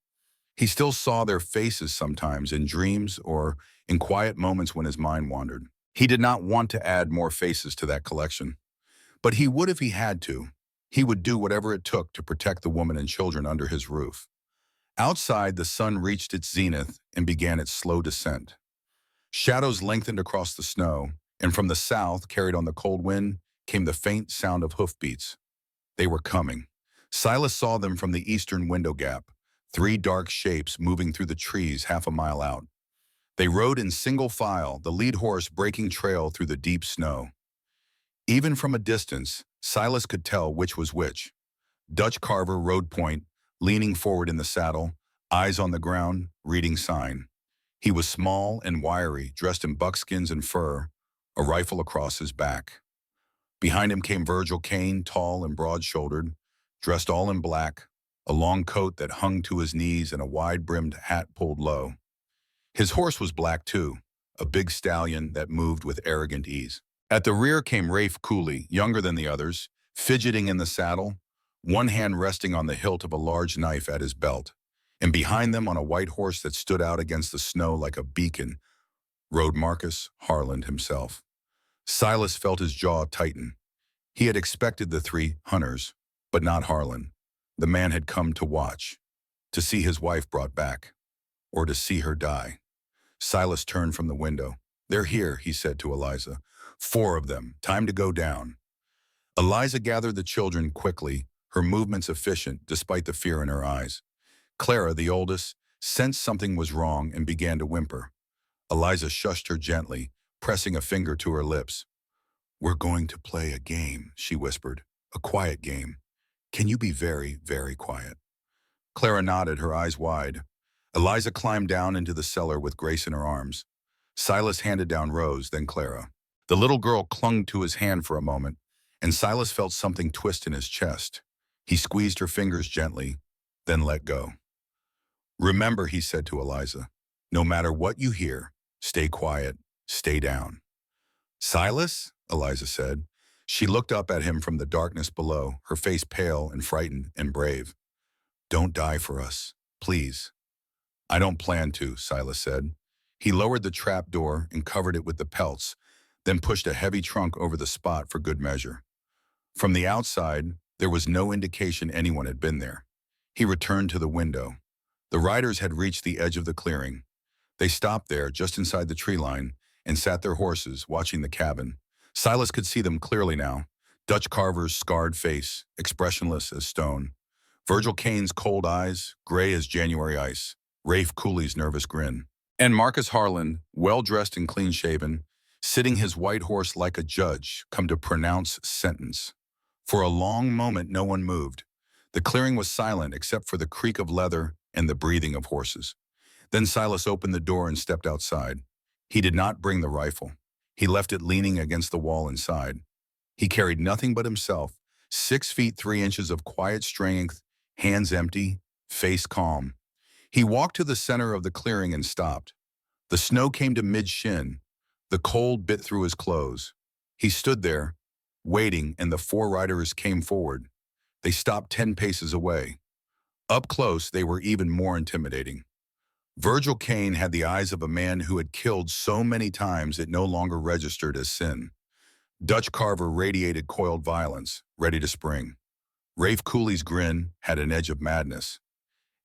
He still saw their faces sometimes in dreams or in quiet moments when his mind wandered. He did not want to add more faces to that collection, but he would if he had to. He would do whatever it took to protect the woman and children under his roof. Outside, the sun reached its zenith and began its slow descent. Shadows lengthened across the snow, and from the south, carried on the cold wind, came the faint sound of hoofbeats. They were coming. Silas saw them from the eastern window gap, three dark shapes moving through the trees half a mile out. They rode in single file, the lead horse breaking trail through the deep snow. Even from a distance, Silas could tell which was which. Dutch Carver rode point, leaning forward in the saddle, eyes on the ground, reading sign. He was small and wiry, dressed in buckskins and fur, a rifle across his back. Behind him came Virgil Kane, tall and broad-shouldered, dressed all in black, a long coat that hung to his knees and a wide-brimmed hat pulled low. His horse was black too, a big stallion that moved with arrogant ease. At the rear came Rafe Cooley, younger than the others, fidgeting in the saddle, one hand resting on the hilt of a large knife at his belt. And behind them, on a white horse that stood out against the snow like a beacon, rode Marcus Harland himself. Silas felt his jaw tighten. He had expected the three hunters, but not Harlan. The man had come to watch, to see his wife brought back, or to see her die. Silas turned from the window. "They're here," he said to Eliza. "4 of them. Time to go down." Eliza gathered the children quickly, her movements efficient despite the fear in her eyes. Clara, the oldest, sensed something was wrong and began to whimper. Eliza shushed her gently, pressing a finger to her lips. "We're going to play a game," she whispered. "A quiet game. Can you be very, very quiet?" Clara nodded, her eyes wide. Eliza climbed down into the cellar with Grace in her arms. Silas handed down Rose, then Clara. The little girl clung to his hand for a moment, and Silas felt something twist in his chest. He squeezed her fingers gently, then let go. "Remember," he said to Eliza, "no matter what you hear, stay quiet, stay down." "Silas?" Eliza said. She looked up at him from the darkness below, her face pale and frightened and brave. "Don't die for us, please." "I don't plan to," Silas said. He lowered the trap door and covered it with the pelts, then pushed a heavy trunk over the spot for good measure. From the outside, there was no indication anyone had been there. He returned to the window. The riders had reached the edge of the clearing. They stopped there, just inside the tree line, and sat their horses, watching the cabin. Silas could see them clearly now. Dutch Carver's scarred face, expressionless as stone. Virgil Kane's cold eyes, gray as January ice. Rafe Cooley's nervous grin. And Marcus Harlan, well-dressed and clean-shaven, sitting his white horse like a judge, come to pronounce sentence. For a long moment, no one moved. The clearing was silent except for the creak of leather and the breathing of horses. Then Silas opened the door and stepped outside. He did not bring the rifle. He left it leaning against the wall inside. He carried nothing but himself, 6 feet 3 inches of quiet strength, hands empty, face calm. He walked to the center of the clearing and stopped. The snow came to mid-shin. The cold bit through his clothes. He stood there, waiting, and the 4 riders came forward. They stopped 10 paces away. Up close, they were even more intimidating. Virgil Kane had the eyes of a man who had killed so many times it no longer registered as sin. Dutch Carver radiated coiled violence, ready to spring. Rafe Cooley's grin had an edge of madness.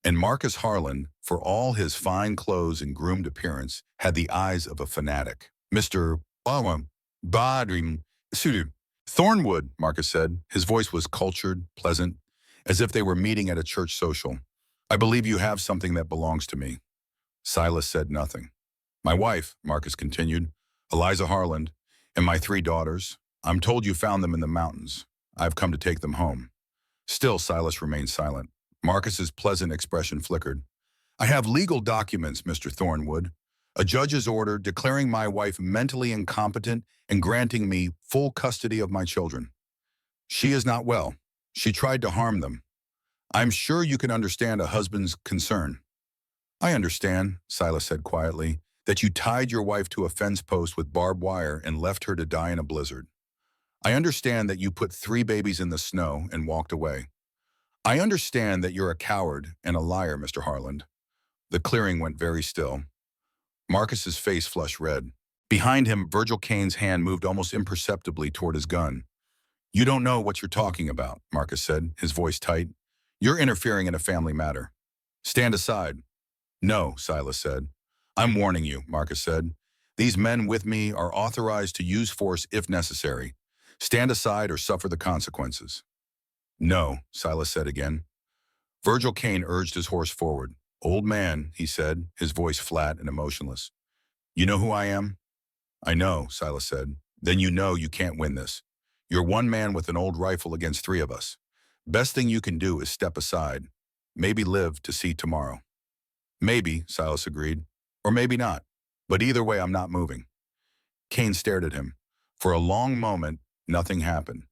And Marcus Harlan, for all his fine clothes and groomed appearance, had the eyes of a fanatic. "Mr. Badrim Sudu." "Thornwood," Marcus said. His voice was cultured, pleasant, as if they were meeting at a church social. "I believe you have something that belongs to me." Silas said nothing. "My wife," Marcus continued, "Eliza Harland, and my 3 daughters. I'm told you found them in the mountains. I've come to take them home." Still, Silas remained silent. Marcus's pleasant expression flickered. "I have legal documents, Mr. Thornwood. A judge's order declaring my wife mentally incompetent and granting me full custody of my children. She is not well. She tried to harm them. I'm sure you can understand a husband's concern." "I understand," Silas said quietly, "that you tied your wife to a fence post with barbed wire and left her to die in a blizzard. I understand that you put 3 babies in the snow and walked away. I understand that you're a coward and a liar, Mr. Harland." The clearing went very still. Marcus's face flushed red. Behind him, Virgil Kane's hand moved almost imperceptibly toward his gun. "You don't know what you're talking about," Marcus said, his voice tight. "You're interfering in a family matter. Stand aside." "No," Silas said. "I'm warning you," Marcus said. "These men with me are authorized to use force if necessary. Stand aside or suffer the consequences." "No," Silas said again. Virgil Kane urged his horse forward. "Old man," he said, his voice flat and emotionless. "You know who I am?" "I know," Silas said. "Then you know you can't win this. You're one man with an old rifle against three of us. Best thing you can do is step aside. Maybe live to see tomorrow." "Maybe," Silas agreed. "Or maybe not. But either way, I'm not moving." Kane stared at him. For a long moment, nothing happened.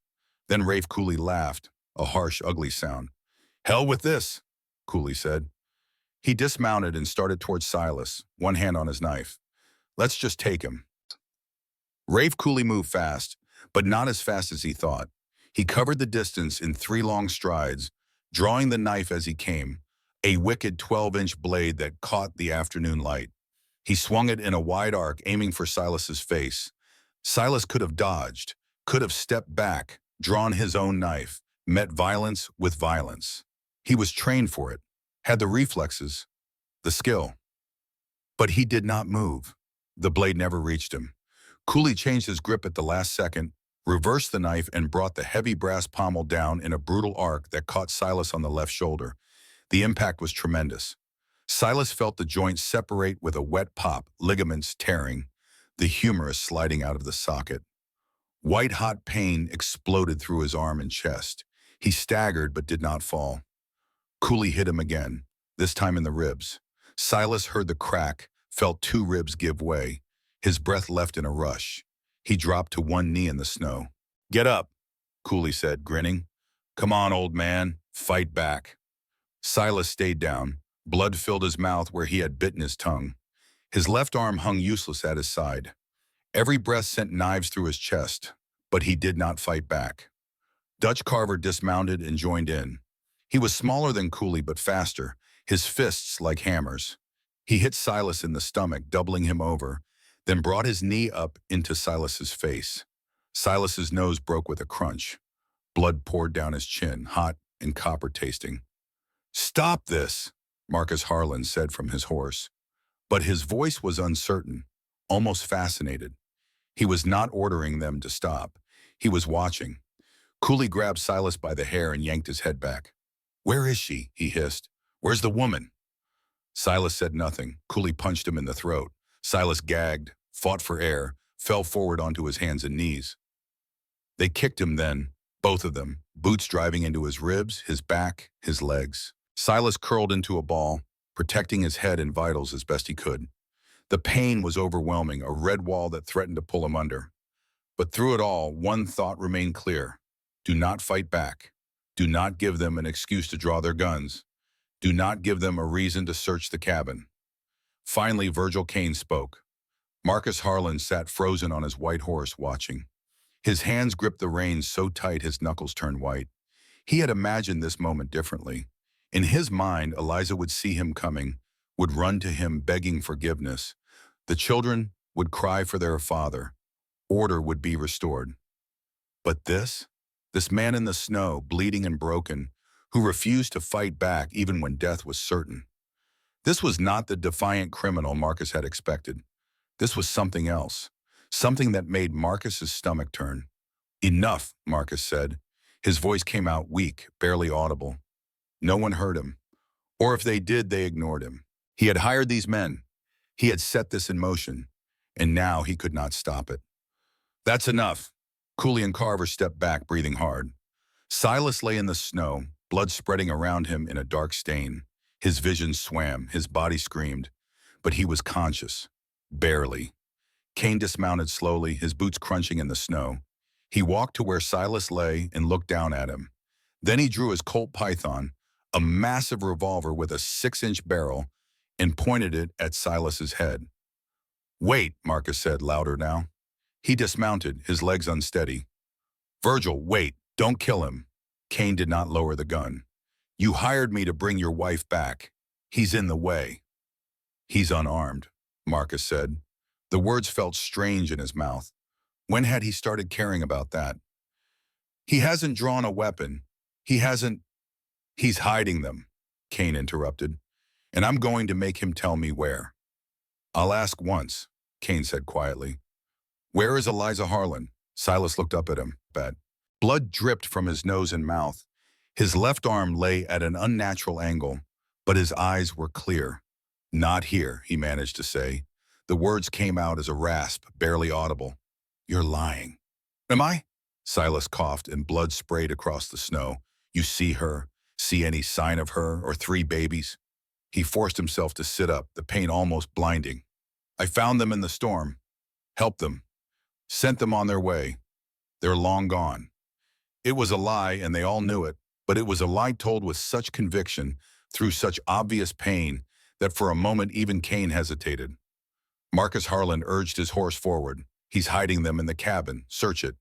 Then Rafe Cooley laughed, a harsh, ugly sound. "Hell with this," Cooley said. He dismounted and started towards Silas, one hand on his knife. "Let's just take him." Rafe Cooley moved fast, but not as fast as he thought. He covered the distance in 3 long strides, drawing the knife as he came, a wicked 12-inch blade that caught the afternoon light. He swung it in a wide arc, aiming for Silas's face. Silas could have dodged, could have stepped back, drawn his own knife, met violence with violence. He was trained for it, had the reflexes, the skill. But he did not move. The blade never reached him. Cooley changed his grip at the last second, reversed the knife, and brought the heavy brass pommel down in a brutal arc that caught Silas on the left shoulder. The impact was tremendous. Silas felt the joint separate with a wet pop, ligaments tearing, the humerus sliding out of the socket. White-hot pain exploded through his arm and chest. He staggered but did not fall. Cooley hit him again, this time in the ribs. Silas heard the crack, felt 2 ribs give way. His breath left in a rush. He dropped to one knee in the snow. "Get up," Cooley said, grinning. "Come on, old man, fight back." Silas stayed down. Blood filled his mouth where he had bitten his tongue. His left arm hung useless at his side. Every breath sent knives through his chest, but he did not fight back. Dutch Carver dismounted and joined in. He was smaller than Cooley but faster, his fists like hammers. He hit Silas in the stomach, doubling him over, then brought his knee up into Silas's face. Silas's nose broke with a crunch. Blood poured down his chin, hot and copper-tasting. "Stop this," Marcus Harlan said from his horse. But his voice was uncertain, almost fascinated. He was not ordering them to stop. He was watching. Cooley grabbed Silas by the hair and yanked his head back. "Where is she?" he hissed. "Where's the woman?" Silas said nothing. Cooley punched him in the throat. Silas gagged, fought for air, fell forward onto his hands and knees. They kicked him then, both of them, boots driving into his ribs, his back, his legs. Silas curled into a ball, protecting his head and vitals as best he could. The pain was overwhelming, a red wall that threatened to pull him under. But through it all, one thought remained clear. Do not fight back. Do not give them an excuse to draw their guns. Do not give them a reason to search the cabin. Finally, Virgil Kane spoke. Marcus Harlan sat frozen on his white horse, watching. His hands gripped the reins so tight his knuckles turned white. He had imagined this moment differently. In his mind, Eliza would see him coming, would run to him begging forgiveness. The children would cry for their father. Order would be restored. But this man in the snow, bleeding and broken, who refused to fight back even when death was certain. This was not the defiant criminal Marcus had expected. This was something else, something that made Marcus's stomach turn. "Enough," Marcus said. His voice came out weak, barely audible. No one heard him. Or if they did, they ignored him. He had hired these men. He had set this in motion, and now he could not stop it. "That's enough." Cooley and Carver stepped back, breathing hard. Silas lay in the snow, blood spreading around him in a dark stain. His vision swam, his body screamed, but he was conscious. Barely. Kane dismounted slowly, his boots crunching in the snow. He walked to where Silas lay and looked down at him. Then he drew his Colt Python, a massive revolver with a 6-inch barrel, and pointed it at Silas's head. "Wait," Marcus said, louder now. He dismounted, his legs unsteady. "Virgil, wait, don't kill him." Kane did not lower the gun. "You hired me to bring your wife back. He's in the way." "He's unarmed," Marcus said. The words felt strange in his mouth. When had he started caring about that? "He hasn't drawn a weapon. He's hiding them," Kane interrupted. "And I'm going to make him tell me where." "I'll ask once," Kane said quietly. "Where is Eliza Harlan?" Silas looked up at him. Blood dripped from his nose and mouth. His left arm lay at an unnatural angle, but his eyes were clear. "Not here," he managed to say. The words came out as a rasp, barely audible. "You're lying." "Am I?" Silas coughed and blood sprayed across the snow. "You see her? See any sign of her or three babies?" He forced himself to sit up, the pain almost blinding. "I found them in the storm. Helped them. Sent them on their way. They're long gone." It was a lie, and they all knew it, but it was a lie told with such conviction, through such obvious pain, that for a moment even Kane hesitated. Marcus Harlan urged his horse forward. "He's hiding them in the cabin. Search it."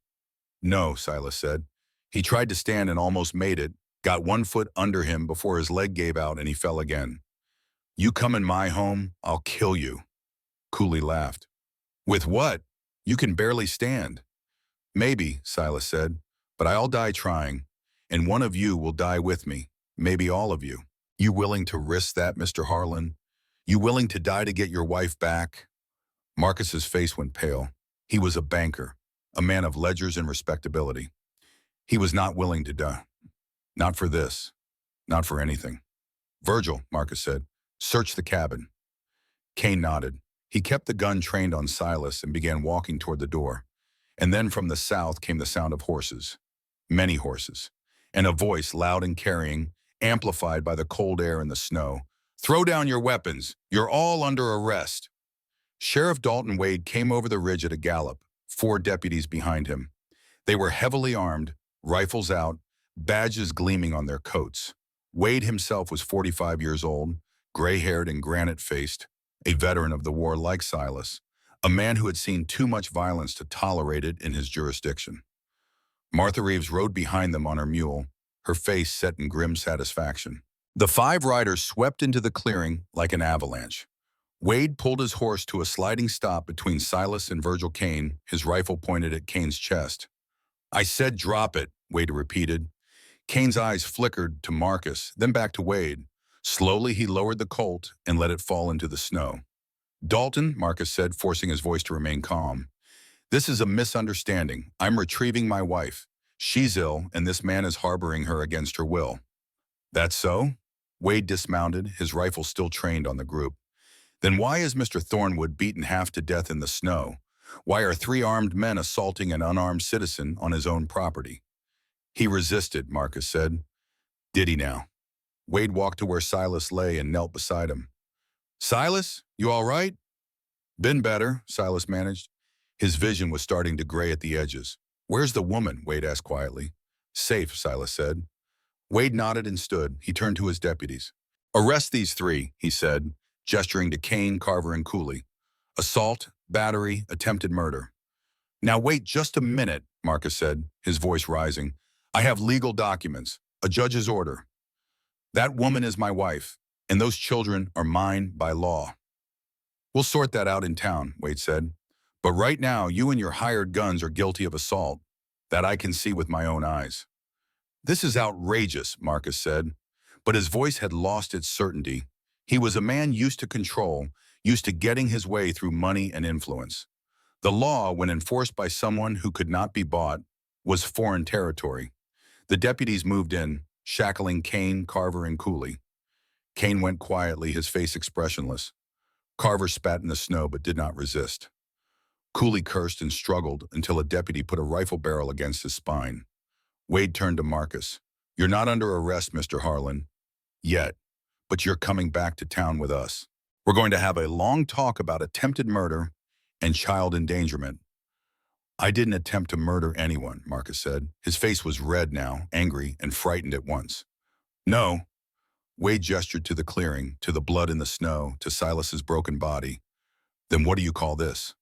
"No," Silas said. He tried to stand and almost made it, got one foot under him before his leg gave out and he fell again. "You come in my home, I'll kill you." Cooley laughed. "With what? You can barely stand." "Maybe," Silas said, "but I'll die trying, and one of you will die with me, maybe all of you. You willing to risk that, Mr. Harlan? You willing to die to get your wife back?" Marcus's face went pale. He was a banker, a man of ledgers and respectability. He was not willing to die. Not for this. Not for anything. "Virgil," Marcus said, "search the cabin." Kane nodded. He kept the gun trained on Silas and began walking toward the door. And then from the south came the sound of horses. Many horses. And a voice, loud and carrying, amplified by the cold air and the snow. "Throw down your weapons. You're all under arrest." Sheriff Dalton Wade came over the ridge at a gallop, 4 deputies behind him. They were heavily armed, rifles out, badges gleaming on their coats. Wade himself was 45 years old, gray-haired and granite-faced, a veteran of the war like Silas, a man who had seen too much violence to tolerate it in his jurisdiction. Martha Reeves rode behind them on her mule, her face set in grim satisfaction. The 5 riders swept into the clearing like an avalanche. Wade pulled his horse to a sliding stop between Silas and Virgil Kane, his rifle pointed at Kane's chest. "I said drop it," Wade repeated. Kane's eyes flickered to Marcus, then back to Wade. Slowly he lowered the Colt and let it fall into the snow. "Dalton," Marcus said, forcing his voice to remain calm. "This is a misunderstanding. I'm retrieving my wife. She's ill, and this man is harboring her against her will." "That's so?" Wade dismounted, his rifle still trained on the group. "Then why is Mr. Thornwood beaten half to death in the snow? Why are 3 armed men assaulting an unarmed citizen on his own property?" "He resisted," Marcus said. "Did he now?" Wade walked to where Silas lay and knelt beside him. "Silas, you all right?" "Been better," Silas managed. His vision was starting to gray at the edges. "Where's the woman?" Wade asked quietly. "Safe," Silas said. Wade nodded and stood. He turned to his deputies. "Arrest these 3, he said, gesturing to Kane, Carver, and Cooley. "Assault, battery, attempted murder." "Now wait just a minute," Marcus said, his voice rising. "I have legal documents, a judge's order. That woman is my wife, and those children are mine by law." "We'll sort that out in town," Wade said. "But right now, you and your hired guns are guilty of assault. That I can see with my own eyes." "This is outrageous," Marcus said. But his voice had lost its certainty. He was a man used to control, used to getting his way through money and influence. The law, when enforced by someone who could not be bought, was foreign territory. The deputies moved in, shackling Kane, Carver, and Cooley. Kane went quietly, his face expressionless. Carver spat in the snow but did not resist. Cooley cursed and struggled until a deputy put a rifle barrel against his spine. Wade turned to Marcus. "You're not under arrest, Mr. Harlan. Yet. But you're coming back to town with us. We're going to have a long talk about attempted murder and child endangerment." "I didn't attempt to murder anyone," Marcus said. His face was red now, angry and frightened at once. "No." Wade gestured to the clearing, to the blood in the snow, to Silas's broken body. "Then what do you call this?"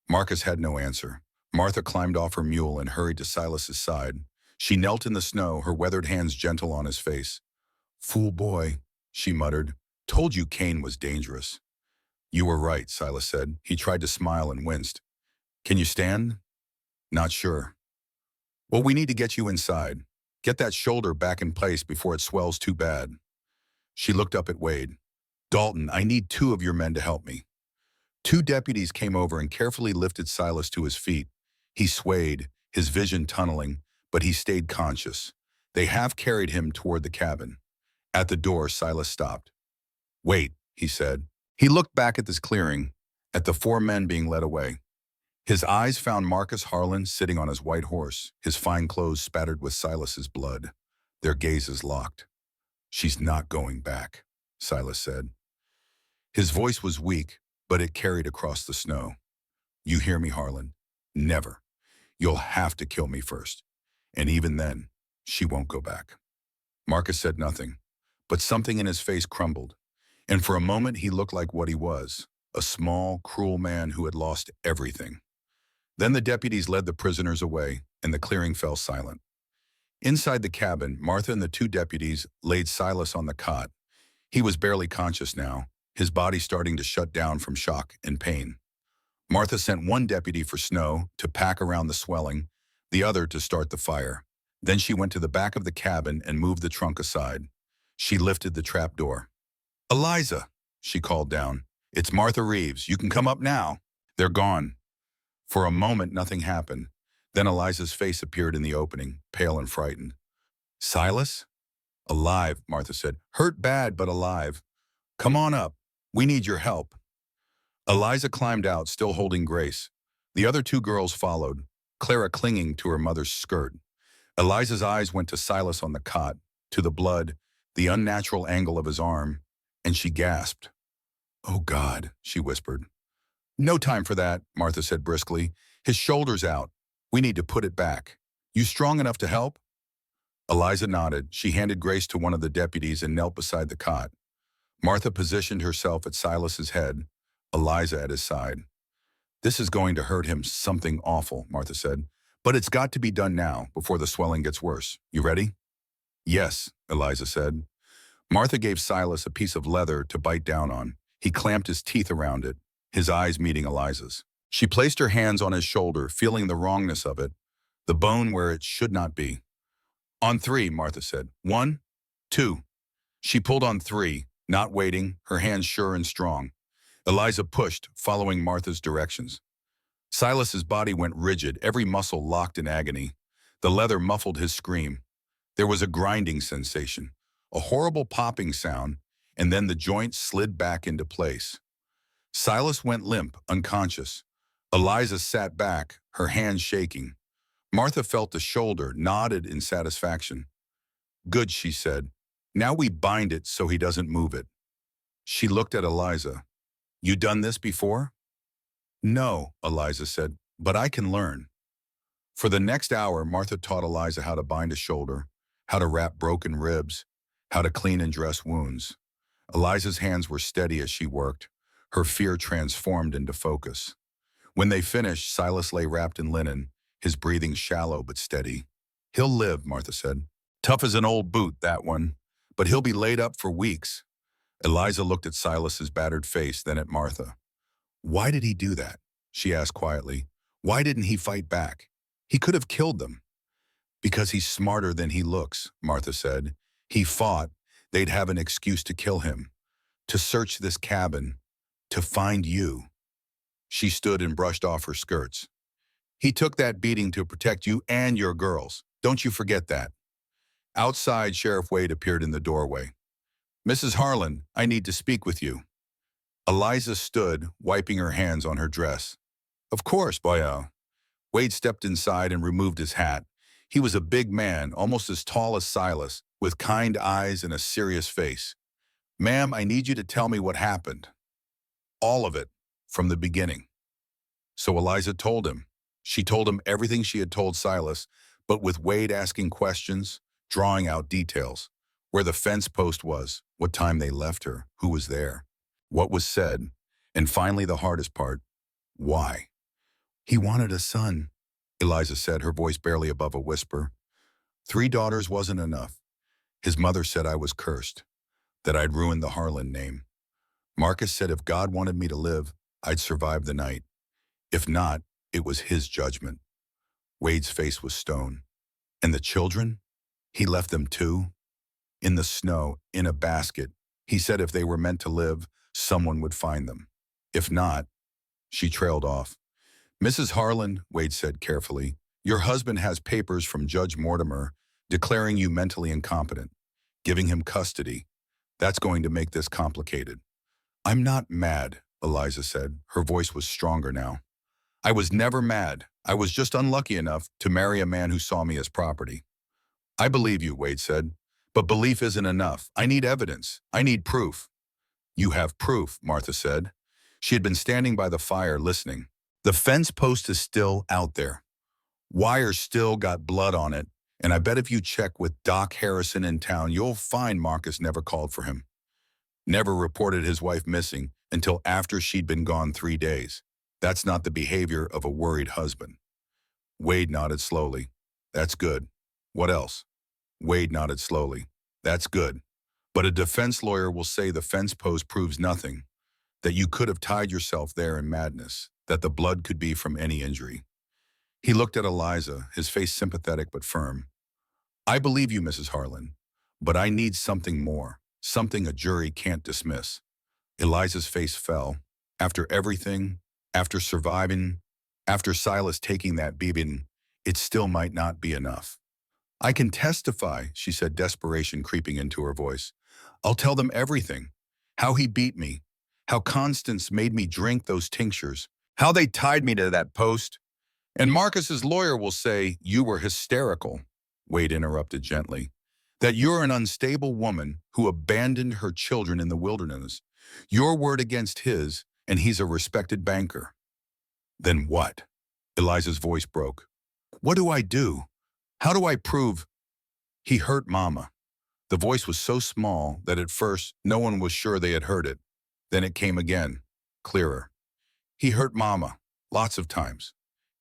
Marcus had no answer. Martha climbed off her mule and hurried to Silas's side. She knelt in the snow, her weathered hands gentle on his face. "Fool boy," she muttered. "Told you Kane was dangerous." "You were right," Silas said. He tried to smile and winced. "Can you stand?" "Not sure." "Well, we need to get you inside. Get that shoulder back in place before it swells too bad." She looked up at Wade. "Dalton, I need 2 of your men to help me." 2 deputies came over and carefully lifted Silas to his feet. He swayed, his vision tunneling, but he stayed conscious. They half carried him toward the cabin. At the door, Silas stopped. "Wait," he said. He looked back at this clearing, at the four men being led away. His eyes found Marcus Harlan sitting on his white horse, his fine clothes spattered with Silas's blood. Their gazes locked. "She's not going back," Silas said. His voice was weak, but it carried across the snow. "You hear me, Harlan? Never. You'll have to kill me first. And even then, she won't go back." Marcus said nothing, but something in his face crumbled, and for a moment he looked like what he was, a small, cruel man who had lost everything. Then the deputies led the prisoners away, and the clearing fell silent. Inside the cabin, Martha and the two deputies laid Silas on the cot. He was barely conscious now, his body starting to shut down from shock and pain. Martha sent one deputy for snow to pack around the swelling, the other to start the fire. Then she went to the back of the cabin and moved the trunk aside. She lifted the trap door. "Eliza," she called down. "It's Martha Reeves. You can come up now." "They're gone." For a moment, nothing happened. Then Eliza's face appeared in the opening, pale and frightened. "Silas?" "Alive," Martha said. "Hurt bad, but alive. Come on up. We need your help." Eliza climbed out, still holding Grace. The other two girls followed, Clara clinging to her mother's skirt. Eliza's eyes went to Silas on the cot, to the blood, the unnatural angle of his arm, and she gasped. "Oh, God," she whispered. "No time for that," Martha said briskly. "His shoulder's out. We need to put it back. You strong enough to help?" Eliza nodded. She handed Grace to one of the deputies and knelt beside the cot. Martha positioned herself at Silas's head, Eliza at his side. "This is going to hurt him something awful," Martha said. "But it's got to be done now, before the swelling gets worse. You ready?" "Yes," Eliza said. Martha gave Silas a piece of leather to bite down on. He clamped his teeth around it, his eyes meeting Eliza's. She placed her hands on his shoulder, feeling the wrongness of it, the bone where it should not be. "On three," Martha said. "1, 2. She pulled on three, not waiting, her hands sure and strong. Eliza pushed, following Martha's directions. Silas's body went rigid, every muscle locked in agony. The leather muffled his scream. There was a grinding sensation, a horrible popping sound, and then the joint slid back into place. Silas went limp, unconscious. Eliza sat back, her hands shaking. Martha felt the shoulder, nodded in satisfaction. "Good," she said. "Now we bind it so he doesn't move it." She looked at Eliza. "You done this before?" "No," Eliza said, "but I can learn." For the next hour, Martha taught Eliza how to bind a shoulder, how to wrap broken ribs, how to clean and dress wounds. Eliza's hands were steady as she worked, her fear transformed into focus. When they finished, Silas lay wrapped in linen, his breathing shallow but steady. "He'll live," Martha said. "Tough as an old boot, that one. But he'll be laid up for weeks." Eliza looked at Silas's battered face, then at Martha. "Why did he do that?" she asked quietly. "Why didn't he fight back? He could have killed them." "Because he's smarter than he looks," Martha said. "He fought. They'd have an excuse to kill him, to search this cabin, to find you." She stood and brushed off her skirts. "He took that beating to protect you and your girls. Don't you forget that." Outside, Sheriff Wade appeared in the doorway. "Mrs. Harlan, I need to speak with you." Eliza stood, wiping her hands on her dress. "Of course, boyo." Wade stepped inside and removed his hat. He was a big man, almost as tall as Silas, with kind eyes and a serious face. "Ma'am, I need you to tell me what happened. All of it, from the beginning." So Eliza told him. She told him everything she had told Silas, but with Wade asking questions, drawing out details. Where the fence post was, what time they left her, who was there, what was said, and finally the hardest part, why. "He wanted a son," Eliza said, her voice barely above a whisper. "3 daughters wasn't enough. His mother said I was cursed, that I'd ruined the Harlan name. Marcus said if God wanted me to live, I'd survive the night. If not, it was his judgment." Wade's face was stone. "And the children? He left them too? In the snow, in a basket. He said if they were meant to live, someone would find them. If not..." She trailed off. "Mrs. Harlan," Wade said carefully, "your husband has papers from Judge Mortimer declaring you mentally incompetent, giving him custody. That's going to make this complicated. I'm not mad, Eliza said. Her voice was stronger now. I was never mad. I was just unlucky enough to marry a man who saw me as property. I believe you, Wade said. But belief isn't enough. I need evidence. I need proof. You have proof, Martha said. She had been standing by the fire listening. The fence post is still out there. Wire still got blood on it, and I bet if you check with Doc Harrison in town, you'll find Marcus never called for him. Never reported his wife missing until after she'd been gone 3 days. That's not the behavior of a worried husband. Wade nodded slowly. That's good. What else? Wade nodded slowly. That's good. But a defense lawyer will say the fence post proves nothing, that you could have tied yourself there in madness, that the blood could be from any injury. He looked at Eliza, his face sympathetic but firm. I believe you, Mrs. Harlan, but I need something more, something a jury can't dismiss. Eliza's face fell. After everything, after surviving, after Silas taking that beating, it still might not be enough. I can testify, she said, desperation creeping into her voice. I'll tell them everything. How he beat me, how Constance made me drink those tinctures, how they tied me to that post. And Marcus's lawyer will say, you were hysterical, Wade interrupted gently, that you're an unstable woman who abandoned her children in the wilderness. Your word against his, and he's a respected banker. Then what? Eliza's voice broke. What do I do? How do I prove? He hurt Mama. The voice was so small that at first no one was sure they had heard it. Then it came again, clearer. He hurt Mama, lots of times.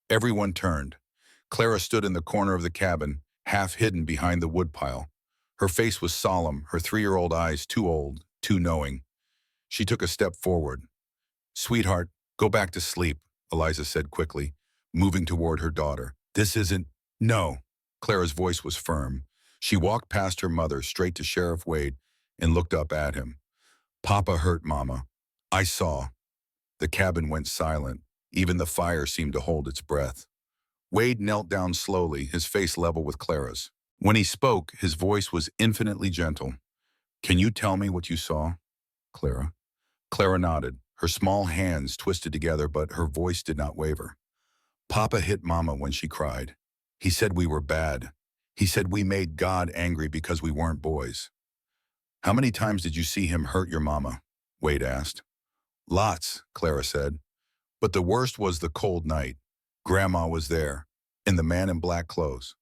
Everyone turned. Clara stood in the corner of the cabin, half hidden behind the woodpile. Her face was solemn, her 3-year-old eyes too old, too knowing. She took a step forward. Sweetheart, go back to sleep, Eliza said quickly, moving toward her daughter. This isn't… No. Clara's voice was firm. She walked past her mother straight to Sheriff Wade and looked up at him. Papa hurt Mama. I saw. The cabin went silent. Even the fire seemed to hold its breath. Wade knelt down slowly, his face level with Clara's. When he spoke, his voice was infinitely gentle. Can you tell me what you saw, Clara? Clara nodded, her small hands twisted together, but her voice did not waver. Papa hit Mama when she cried. He said we were bad. He said we made God angry because we weren't boys. How many times did you see him hurt your mama? Wade asked. Lots, Clara said. But the worst was the cold night. Grandma was there, and the man in black clothes.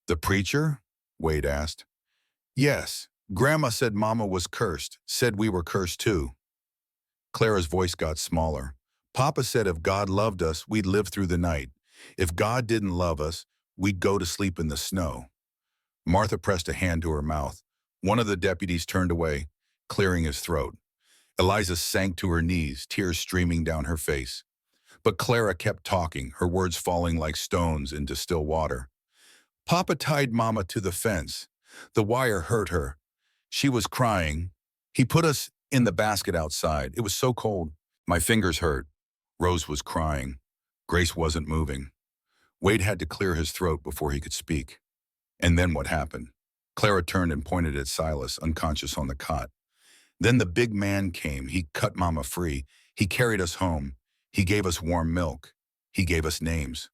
The preacher? Wade asked. Yes, Grandma said Mama was cursed, said we were cursed too. Clara's voice got smaller. Papa said if God loved us, we'd live through the night. If God didn't love us, we'd go to sleep in the snow. Martha pressed a hand to her mouth. One of the deputies turned away, clearing his throat. Eliza sank to her knees, tears streaming down her face. But Clara kept talking, her words falling like stones into still water. Papa tied Mama to the fence. The wire hurt her. She was crying. He put us in the basket outside. It was so cold. My fingers hurt. Rose was crying. Grace wasn't moving. Wade had to clear his throat before he could speak. And then what happened? Clara turned and pointed at Silas, unconscious on the cot. Then the big man came. He cut Mama free. He carried us home. He gave us warm milk. He gave us names.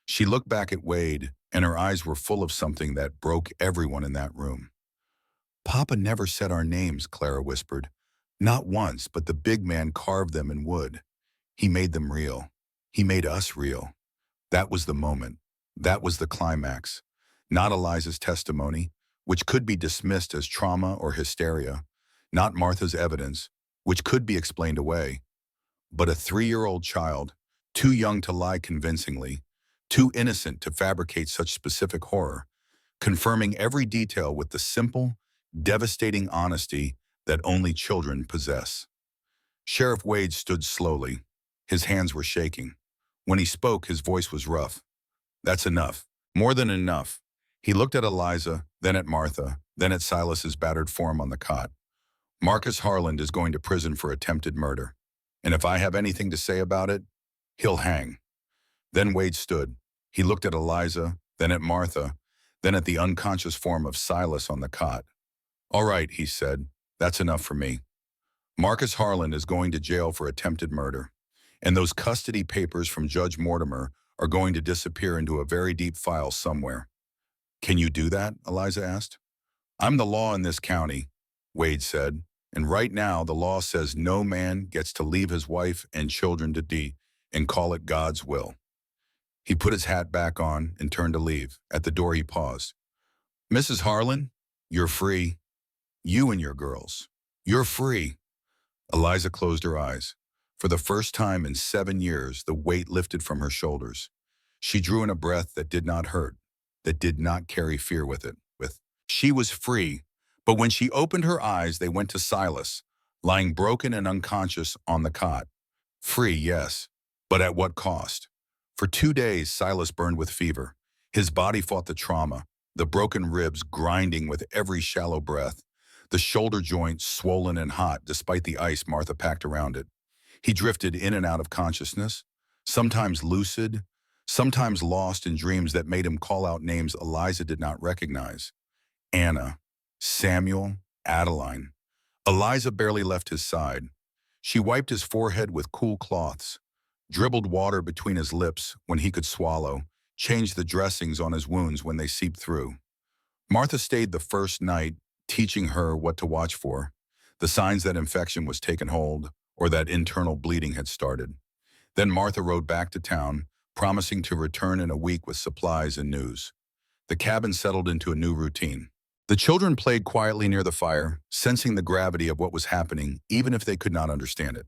She looked back at Wade, and her eyes were full of something that broke everyone in that room. Papa never said our names, Clara whispered. Not once, but the big man carved them in wood. He made them real. He made us real. That was the moment. That was the climax. Not Eliza's testimony, which could be dismissed as trauma or hysteria. Not Martha's evidence, which could be explained away. But a 3-year-old child, too young to lie convincingly, too innocent to fabricate such specific horror, confirming every detail with the simple, devastating honesty that only children possess. Sheriff Wade stood slowly. His hands were shaking. When he spoke, his voice was rough. That's enough. More than enough. He looked at Eliza, then at Martha, then at Silas's battered form on the cot. Marcus Harland is going to prison for attempted murder. And if I have anything to say about it, he'll hang. Then Wade stood. He looked at Eliza, then at Martha, then at the unconscious form of Silas on the cot. "All right," he said, "that's enough for me. Marcus Harlan is going to jail for attempted murder, and those custody papers from Judge Mortimer are going to disappear into a very deep file somewhere." "Can you do that?" Eliza asked. "I'm the law in this county," Wade said, "and right now the law says no man gets to leave his wife and children to die and call it God's will." He put his hat back on and turned to leave. At the door he paused. "Mrs. Harlan, you're free. You and your girls. You're free." Eliza closed her eyes. For the first time in 7 years, the weight lifted from her shoulders. She drew in a breath that did not hurt, that did not carry fear with it. She was free, but when she opened her eyes, they went to Silas, lying broken and unconscious on the cot. Free, yes, but at what cost? For 2 days, Silas burned with fever. His body fought the trauma, the broken ribs grinding with every shallow breath, the shoulder joint swollen and hot despite the ice Martha packed around it. He drifted in and out of consciousness, sometimes lucid, sometimes lost in dreams that made him call out names Eliza did not recognize. Anna, Samuel, Adeline. Eliza barely left his side. She wiped his forehead with cool cloths, dribbled water between his lips when he could swallow, changed the dressings on his wounds when they seeped through. Martha stayed the first night, teaching her what to watch for, the signs that infection was taking hold or that internal bleeding had started. Then Martha rode back to town, promising to return in a week with supplies and news. The cabin settled into a new routine. The children played quietly near the fire, sensing the gravity of what was happening, even if they could not understand it.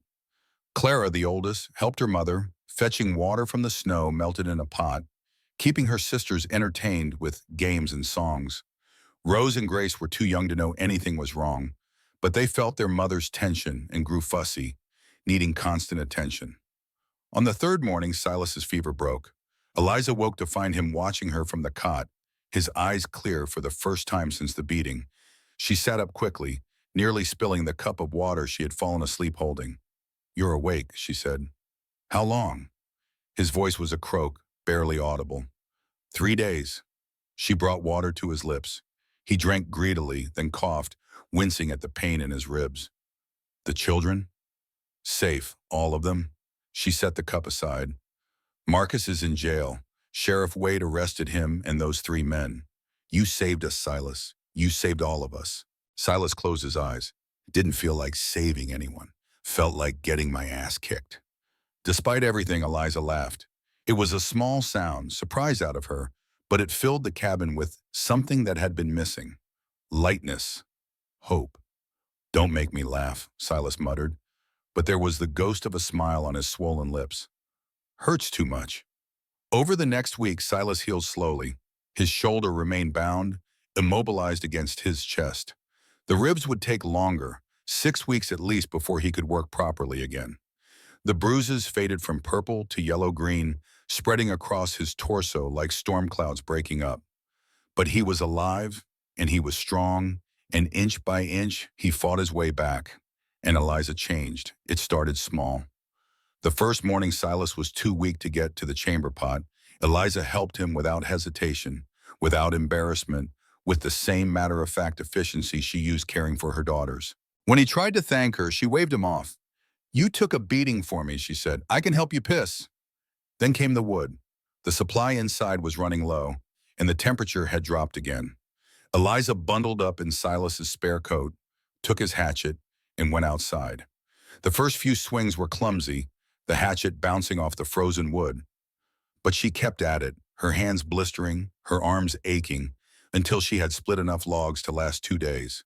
Clara, the oldest, helped her mother, fetching water from the snow melted in a pot, keeping her sisters entertained with games and songs. Rose and Grace were too young to know anything was wrong, but they felt their mother's tension and grew fussy, needing constant attention. On the third morning, Silas's fever broke. Eliza woke to find him watching her from the cot, his eyes clear for the first time since the beating. She sat up quickly, nearly spilling the cup of water she had fallen asleep holding. "You're awake," she said. "How long?" His voice was a croak, barely audible. "3 days." She brought water to his lips. He drank greedily, then coughed, wincing at the pain in his ribs. "The children?" "Safe, all of them." She set the cup aside. "Marcus is in jail. Sheriff Wade arrested him and those 3 men. You saved us, Silas. You saved all of us." Silas closed his eyes. It didn't feel like saving anyone. Felt like getting my ass kicked. Despite everything, Eliza laughed. It was a small sound, surprise out of her, but it filled the cabin with something that had been missing. Lightness. Hope. "Don't make me laugh," Silas muttered, but there was the ghost of a smile on his swollen lips. "Hurts too much." Over the next week, Silas healed slowly. His shoulder remained bound, immobilized against his chest. The ribs would take longer, 6 weeks at least before he could work properly again. The bruises faded from purple to yellow-green, spreading across his torso like storm clouds breaking up. But he was alive, and he was strong, and inch by inch, he fought his way back. And Eliza changed. It started small. The first morning Silas was too weak to get to the chamber pot. Eliza helped him without hesitation, without embarrassment, with the same matter-of-fact efficiency she used caring for her daughters. When he tried to thank her, she waved him off. "You took a beating for me," she said. "I can help you piss." Then came the wood. The supply inside was running low, and the temperature had dropped again. Eliza bundled up in Silas's spare coat, took his hatchet, and went outside. The first few swings were clumsy, the hatchet bouncing off the frozen wood. But she kept at it, her hands blistering, her arms aching, until she had split enough logs to last 2 days.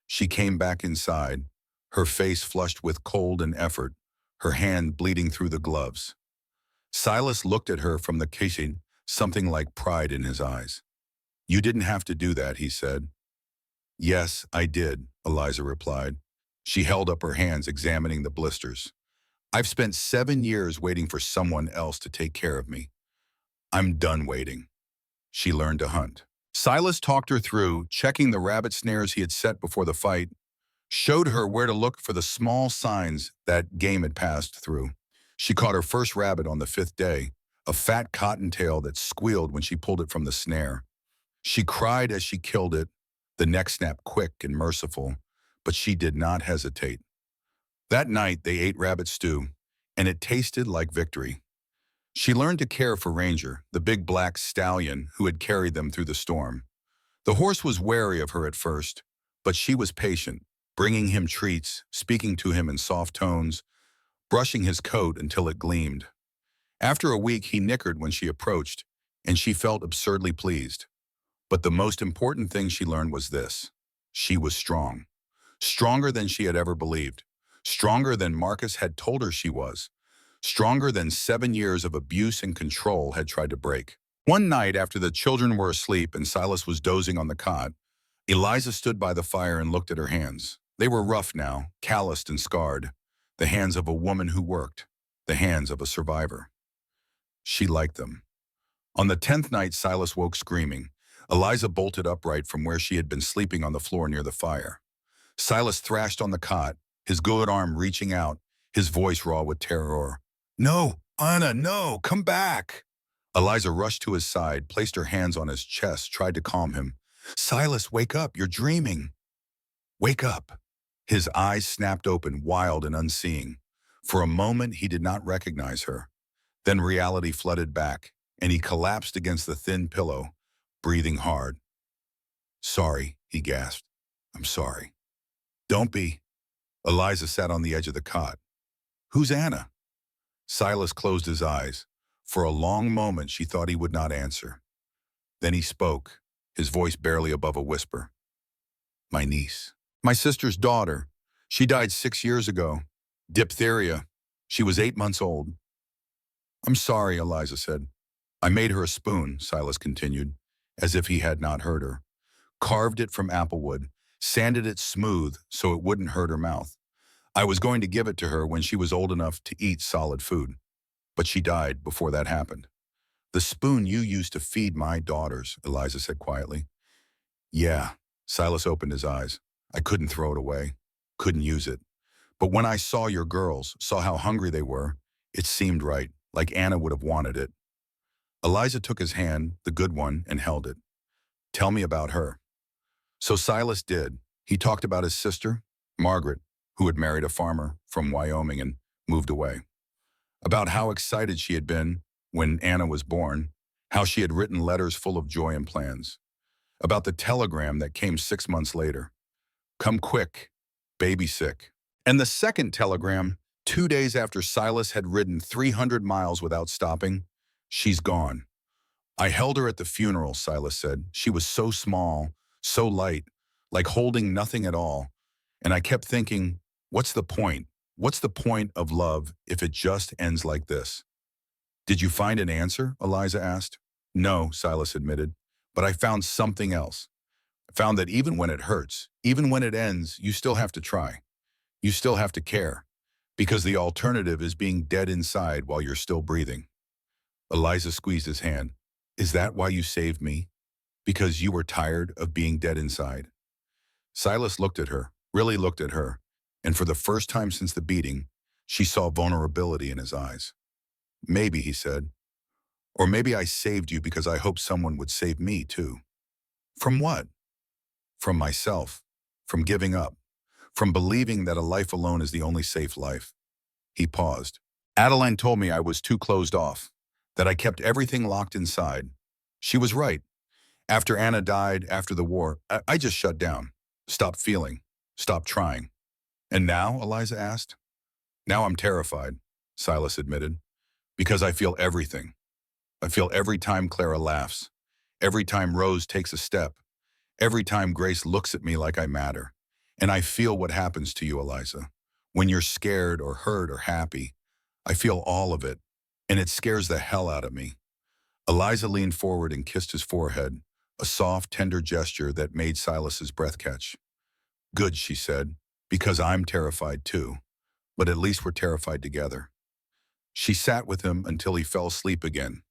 She came back inside, her face flushed with cold and effort, her hand bleeding through the gloves. Silas looked at her from the kitchen, something like pride in his eyes. "You didn't have to do that," he said. "Yes, I did," Eliza replied. She held up her hands, examining the blisters. "I've spent 7 years waiting for someone else to take care of me. I'm done waiting." She learned to hunt. Silas talked her through, checking the rabbit snares he had set before the fight, showed her where to look for the small signs that game had passed through. She caught her first rabbit on the 5th day, a fat cottontail that squealed when she pulled it from the snare. She cried as she killed it, the neck snap quick and merciful, but she did not hesitate. That night, they ate rabbit stew, and it tasted like victory. She learned to care for Ranger, the big black stallion who had carried them through the storm. The horse was wary of her at first, but she was patient, bringing him treats, speaking to him in soft tones, brushing his coat until it gleamed. After a week, he nickered when she approached, and she felt absurdly pleased. But the most important thing she learned was this: she was strong. Stronger than she had ever believed. Stronger than Marcus had told her she was. Stronger than 7 years of abuse and control had tried to break. One night, after the children were asleep and Silas was dozing on the cot, Eliza stood by the fire and looked at her hands. They were rough now, calloused and scarred. The hands of a woman who worked. The hands of a survivor. She liked them. On the 10th night, Silas woke screaming. Eliza bolted upright from where she had been sleeping on the floor near the fire. Silas thrashed on the cot, his good arm reaching out, his voice raw with terror. "No, Anna, no, come back!" Eliza rushed to his side, placed her hands on his chest, tried to calm him. "Silas, wake up, you're dreaming." "Wake up." His eyes snapped open, wild and unseeing. For a moment, he did not recognize her. Then reality flooded back, and he collapsed against the thin pillow, breathing hard. "Sorry," he gasped. "I'm sorry." "Don't be." Eliza sat on the edge of the cot. "Who's Anna?" Silas closed his eyes. For a long moment, she thought he would not answer. Then he spoke, his voice barely above a whisper. "My niece. My sister's daughter. She died 6 years ago. Diphtheria. She was 8 months old." "I'm sorry," Eliza said. "I made her a spoon," Silas continued, as if he had not heard her. "Carved it from applewood, sanded it smooth so it wouldn't hurt her mouth. I was going to give it to her when she was old enough to eat solid food. But she died before that happened." "The spoon you used to feed my daughters," Eliza said quietly. "Yeah." Silas opened his eyes. "I couldn't throw it away. Couldn't use it. But when I saw your girls, saw how hungry they were, it seemed right, like Anna would have wanted it." Eliza took his hand, the good one, and held it. "Tell me about her." So Silas did. He talked about his sister, Margaret, who had married a farmer from Wyoming and moved away. About how excited she had been when Anna was born, how she had written letters full of joy and plans. About the telegram that came 6 months later. "Come quick, baby sick." And the second telegram, 2 days after Silas had ridden 300 miles without stopping, "She's gone." "I held her at the funeral," Silas said. "She was so small, so light, like holding nothing at all. And I kept thinking, what's the point? What's the point of love if it just ends like this?" "Did you find an answer?" Eliza asked. "No," Silas admitted, "but I found something else. I found that even when it hurts, even when it ends, you still have to try. You still have to care. Because the alternative is being dead inside while you're still breathing." Eliza squeezed his hand. "Is that why you saved me? Because you were tired of being dead inside?" Silas looked at her, really looked at her, and for the first time since the beating, she saw vulnerability in his eyes. "Maybe," he said. "Or maybe I saved you because I hoped someone would save me too." "From what?" "From myself. From giving up. From believing that a life alone is the only safe life." He paused. "Adeline told me I was too closed off, that I kept everything locked inside. She was right. After Anna died, after the war, I just shut down. Stopped feeling. Stopped trying." "And now?" Eliza asked. "Now I'm terrified," Silas admitted, "because I feel everything. I feel every time Clara laughs, every time Rose takes a step, every time Grace looks at me like I matter. And I feel what happens to you, Eliza. When you're scared or hurt or happy, I feel all of it, and it scares the hell out of me." Eliza leaned forward and kissed his forehead, a soft, tender gesture that made Silas's breath catch. "Good," she said, "because I'm terrified too. But at least we're terrified together." She sat with him until he fell asleep again,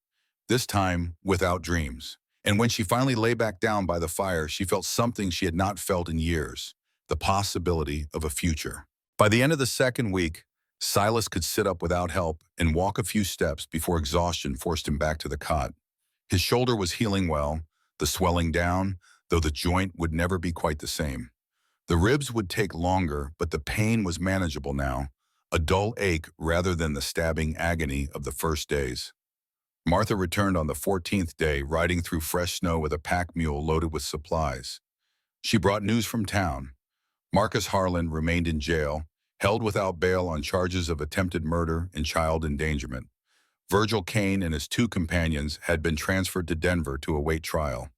this time without dreams. And when she finally lay back down by the fire, she felt something she had not felt in years, the possibility of a future. By the end of the second week, Silas could sit up without help and walk a few steps before exhaustion forced him back to the cot. His shoulder was healing well, The swelling down, though the joint would never be quite the same. The ribs would take longer, but the pain was manageable now, a dull ache rather than the stabbing agony of the first days. Martha returned on the 14th day, riding through fresh snow with a pack mule loaded with supplies. She brought news from town. Marcus Harlan remained in jail, held without bail on charges of attempted murder and child endangerment. Virgil Kane and his two companions had been transferred to Denver to await trial.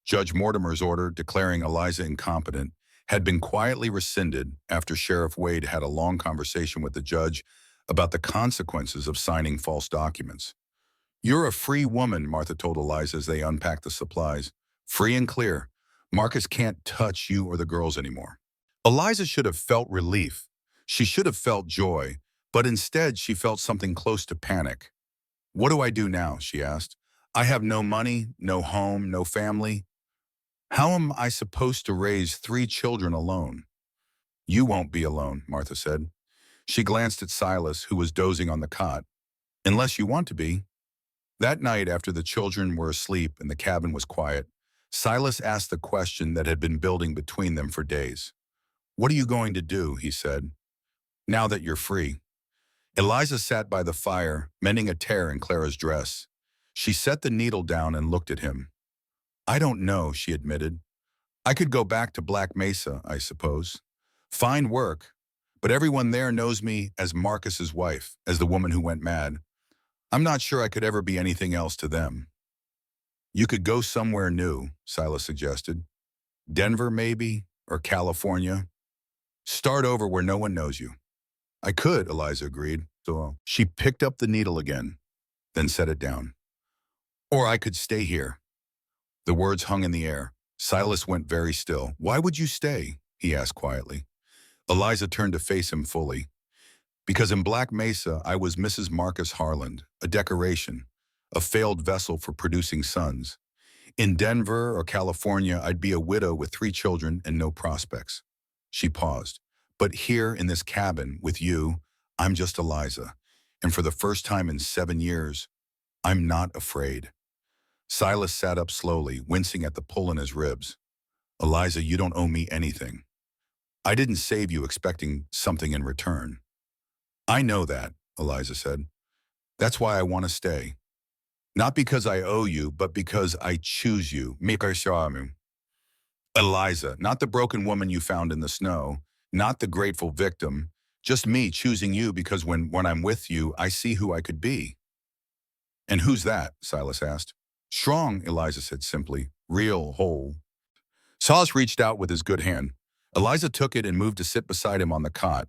Judge Mortimer's order declaring Eliza incompetent had been quietly rescinded after Sheriff Wade had a long conversation with the judge about the consequences of signing false documents. "You're a free woman," Martha told Eliza as they unpacked the supplies. "Free and clear. Marcus can't touch you or the girls anymore." Eliza should have felt relief. She should have felt joy, but instead she felt something close to panic. "What do I do now?" she asked. "I have no money, no home, no family. How am I supposed to raise 3 children alone?" "You won't be alone," Martha said. She glanced at Silas, who was dozing on the cot. "Unless you want to be." That night, after the children were asleep and the cabin was quiet, Silas asked the question that had been building between them for days. "What are you going to do?" he said, "now that you're free?" Eliza sat by the fire, mending a tear in Clara's dress. She set the needle down and looked at him. "I don't know," she admitted. "I could go back to Black Mesa, I suppose. Fine work, but everyone there knows me as Marcus's wife, as the woman who went mad. I'm not sure I could ever be anything else to them." "You could go somewhere new," Silas suggested. "Denver, maybe, or California. Start over where no one knows you." "I could," Eliza agreed. So she picked up the needle again, then set it down. "Or I could stay here." The words hung in the air. Silas went very still. "Why would you stay?" he asked quietly. Eliza turned to face him fully. "Because in Black Mesa, I was Mrs. Marcus Harland, a decoration, a failed vessel for producing sons. In Denver or California, I'd be a widow with 3 children and no prospects." She paused. "But here in this cabin with you, I'm just Eliza. And for the first time in 7 years, I'm not afraid." Silas sat up slowly, wincing at the pull in his ribs. "Eliza, you don't owe me anything. I didn't save you expecting something in return." "I know that," Eliza said. "That's why I want to stay. Not because I owe you, but because I choose you. Eliza, not the broken woman you found in the snow, not the grateful victim, just me choosing you because when I'm with you, I see who I could be." "And who's that?" Silas asked. "Strong," Eliza said simply. "Real, whole." Silas reached out with his good hand. Eliza took it and moved to sit beside him on the cot.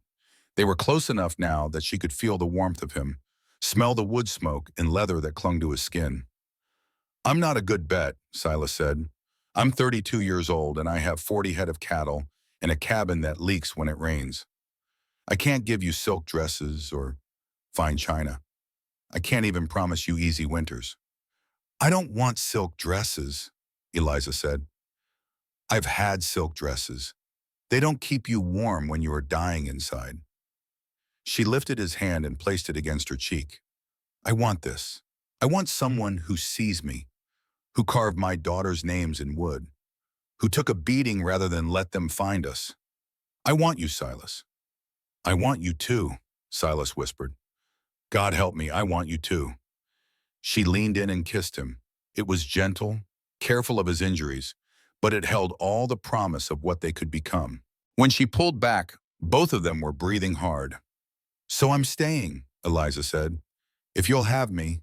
They were close enough now that she could feel the warmth of him, smell the wood smoke and leather that clung to his skin. "I'm not a good bet," Silas said. "I'm 32 years old and I have 40 head of cattle and a cabin that leaks when it rains. I can't give you silk dresses or fine china. I can't even promise you easy winters." "I don't want silk dresses," Eliza said. "I've had silk dresses. They don't keep you warm when you are dying inside." She lifted his hand and placed it against her cheek. "I want this. I want someone who sees me, who carved my daughter's names in wood, who took a beating rather than let them find us. I want you, Silas." "I want you too," Silas whispered. "God help me, I want you too." She leaned in and kissed him. It was gentle, careful of his injuries, but it held all the promise of what they could become. When she pulled back, both of them were breathing hard. "So I'm staying," Eliza said. "If you'll have me."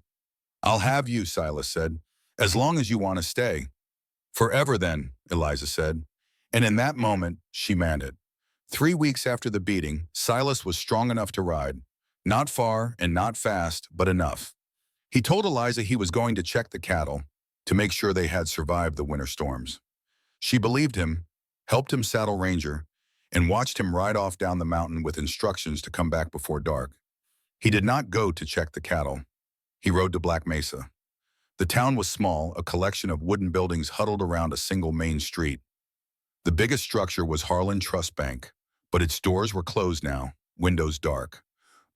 "I'll have you," Silas said, "as long as you want to stay." "Forever then," Eliza said. And in that moment, she meant it. 3 weeks after the beating, Silas was strong enough to ride. Not far and not fast, but enough. He told Eliza he was going to check the cattle to make sure they had survived the winter storms. She believed him, helped him saddle Ranger, and watched him ride off down the mountain with instructions to come back before dark. He did not go to check the cattle. He rode to Black Mesa. The town was small, a collection of wooden buildings huddled around a single main street. The biggest structure was Harlan Trust Bank, but its doors were closed now, windows dark.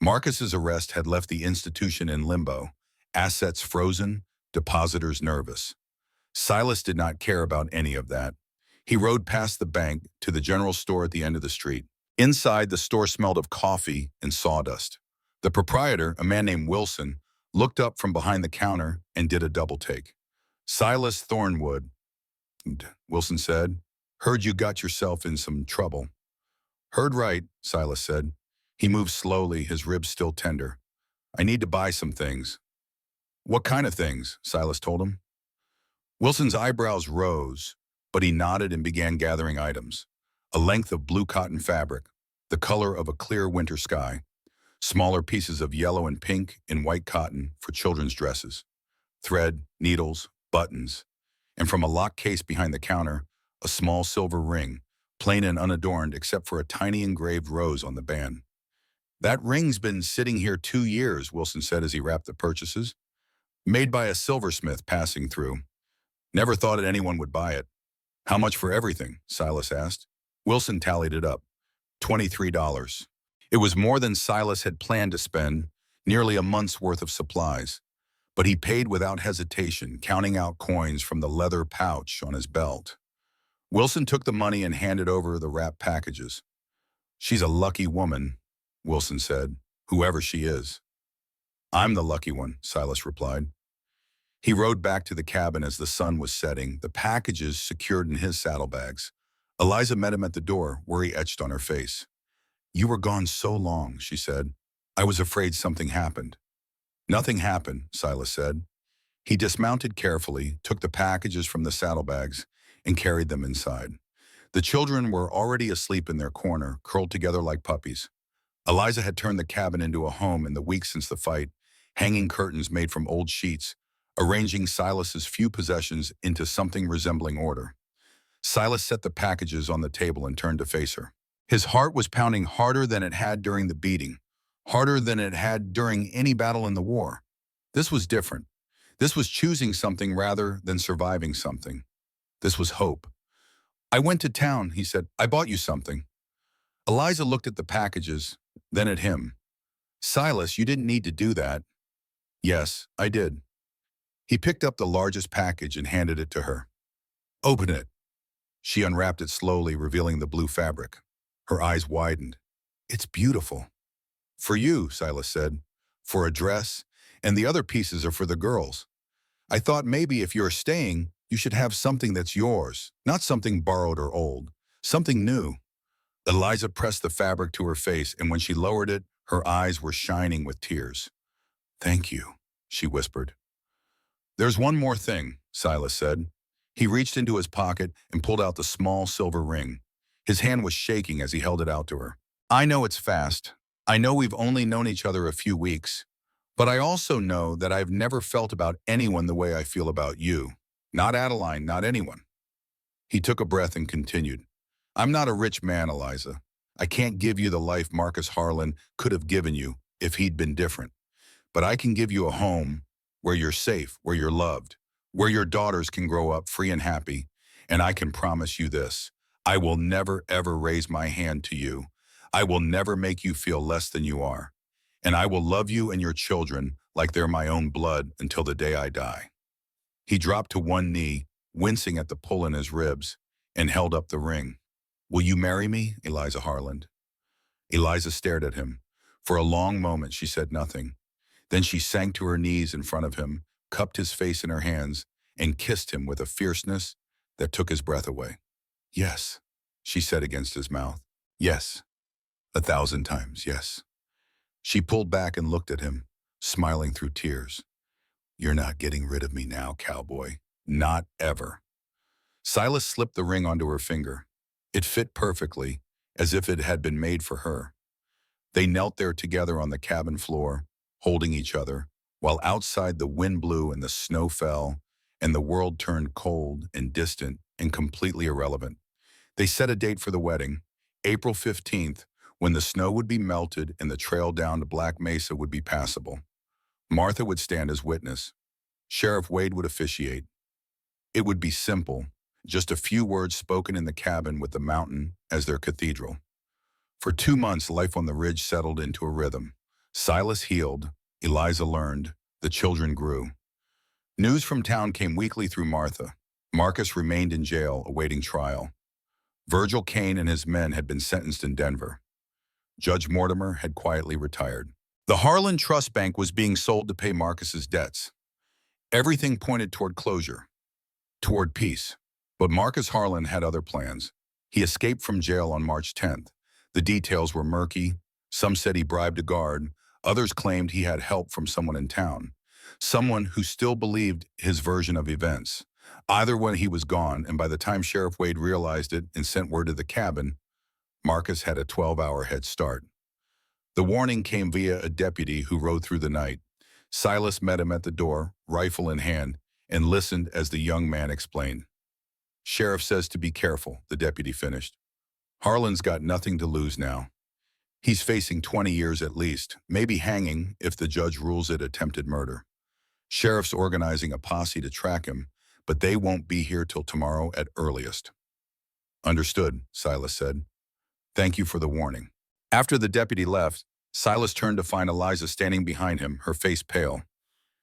Marcus's arrest had left the institution in limbo, assets frozen, depositors nervous. Silas did not care about any of that. He rode past the bank to the general store at the end of the street. Inside, the store smelled of coffee and sawdust. The proprietor, a man named Wilson, looked up from behind the counter and did a double take. Silas Thornwood, Wilson said, heard you got yourself in some trouble. Heard right, Silas said. He moved slowly, his ribs still tender. I need to buy some things. What kind of things? Silas told him. Wilson's eyebrows rose, but he nodded and began gathering items. A length of blue cotton fabric, the color of a clear winter sky, smaller pieces of yellow and pink and white cotton for children's dresses, thread, needles, buttons, and from a locked case behind the counter, a small silver ring, plain and unadorned except for a tiny engraved rose on the band. That ring's been sitting here 2 years, Wilson said as he wrapped the purchases. Made by a silversmith passing through. Never thought that anyone would buy it. How much for everything? Silas asked. Wilson tallied it up. $23. It was more than Silas had planned to spend, nearly a month's worth of supplies. But he paid without hesitation, counting out coins from the leather pouch on his belt. Wilson took the money and handed over the wrapped packages. She's a lucky woman, Wilson said, whoever she is. I'm the lucky one, Silas replied. He rode back to the cabin as the sun was setting, the packages secured in his saddlebags. Eliza met him at the door, worry etched on her face. You were gone so long, she said. I was afraid something happened. Nothing happened, Silas said. He dismounted carefully, took the packages from the saddlebags, and carried them inside. The children were already asleep in their corner, curled together like puppies. Eliza had turned the cabin into a home in the week since the fight, hanging curtains made from old sheets, arranging Silas's few possessions into something resembling order. Silas set the packages on the table and turned to face her. His heart was pounding harder than it had during the beating, harder than it had during any battle in the war. This was different. This was choosing something rather than surviving something. This was hope. I went to town, he said. I bought you something. Eliza looked at the packages, then at him. Silas, you didn't need to do that. Yes, I did. He picked up the largest package and handed it to her. Open it. She unwrapped it slowly, revealing the blue fabric. Her eyes widened. It's beautiful. For you, Silas said. For a dress, and the other pieces are for the girls. I thought maybe if you're staying, you should have something that's yours, not something borrowed or old, something new. Eliza pressed the fabric to her face, and when she lowered it, her eyes were shining with tears. Thank you, she whispered. There's one more thing, Silas said. He reached into his pocket and pulled out the small silver ring. His hand was shaking as he held it out to her. I know it's fast. I know we've only known each other a few weeks. But I also know that I've never felt about anyone the way I feel about you. Not Adeline, not anyone. He took a breath and continued. I'm not a rich man, Eliza. I can't give you the life Marcus Harlan could have given you if he'd been different. But I can give you a home where you're safe, where you're loved, where your daughters can grow up free and happy. And I can promise you this. I will never, ever raise my hand to you. I will never make you feel less than you are. And I will love you and your children like they're my own blood until the day I die. He dropped to one knee, wincing at the pull in his ribs, and held up the ring. Will you marry me, Eliza Harland? Eliza stared at him. For a long moment, she said nothing. Then she sank to her knees in front of him, cupped his face in her hands, and kissed him with a fierceness that took his breath away. Yes, she said against his mouth. Yes, 1,000 times, yes. She pulled back and looked at him, smiling through tears. You're not getting rid of me now, cowboy. Not ever. Silas slipped the ring onto her finger. It fit perfectly, as if it had been made for her. They knelt there together on the cabin floor, holding each other, while outside the wind blew and the snow fell, and the world turned cold and distant and completely irrelevant. They set a date for the wedding, April 15th, when the snow would be melted and the trail down to Black Mesa would be passable. Martha would stand as witness. Sheriff Wade would officiate. It would be simple, just a few words spoken in the cabin with the mountain as their cathedral. For 2 months, life on the ridge settled into a rhythm. Silas healed, Eliza learned, the children grew. News from town came weekly through Martha. Marcus remained in jail awaiting trial. Virgil Kane and his men had been sentenced in Denver. Judge Mortimer had quietly retired. The Harlan Trust Bank was being sold to pay Marcus's debts. Everything pointed toward closure, toward peace. But Marcus Harlan had other plans. He escaped from jail on March 10th. The details were murky. Some said he bribed a guard. Others claimed he had help from someone in town, someone who still believed his version of events. Either way, he was gone, and by the time Sheriff Wade realized it and sent word to the cabin, Marcus had a 12-hour head start. The warning came via a deputy who rode through the night. Silas met him at the door, rifle in hand, and listened as the young man explained. Sheriff says to be careful, the deputy finished. Harlan's got nothing to lose now. He's facing 20 years at least, maybe hanging if the judge rules it attempted murder. Sheriff's organizing a posse to track him, but they won't be here till tomorrow at earliest. Understood, Silas said. Thank you for the warning. After the deputy left, Silas turned to find Eliza standing behind him, her face pale.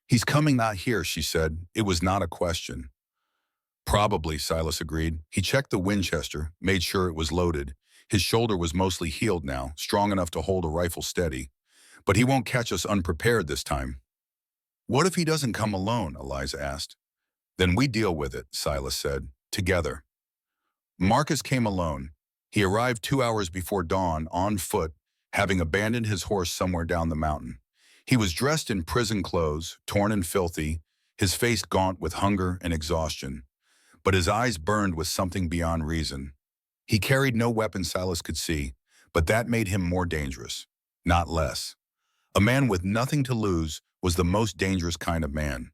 He's coming, not here, she said. It was not a question. Probably, Silas agreed. He checked the Winchester, made sure it was loaded. His shoulder was mostly healed now, strong enough to hold a rifle steady. But he won't catch us unprepared this time. What if he doesn't come alone? Eliza asked. Then we deal with it, Silas said, together. Marcus came alone. He arrived 2 hours before dawn, on foot, having abandoned his horse somewhere down the mountain. He was dressed in prison clothes, torn and filthy, his face gaunt with hunger and exhaustion. But his eyes burned with something beyond reason. He carried no weapon Silas could see, but that made him more dangerous, not less. A man with nothing to lose was the most dangerous kind of man.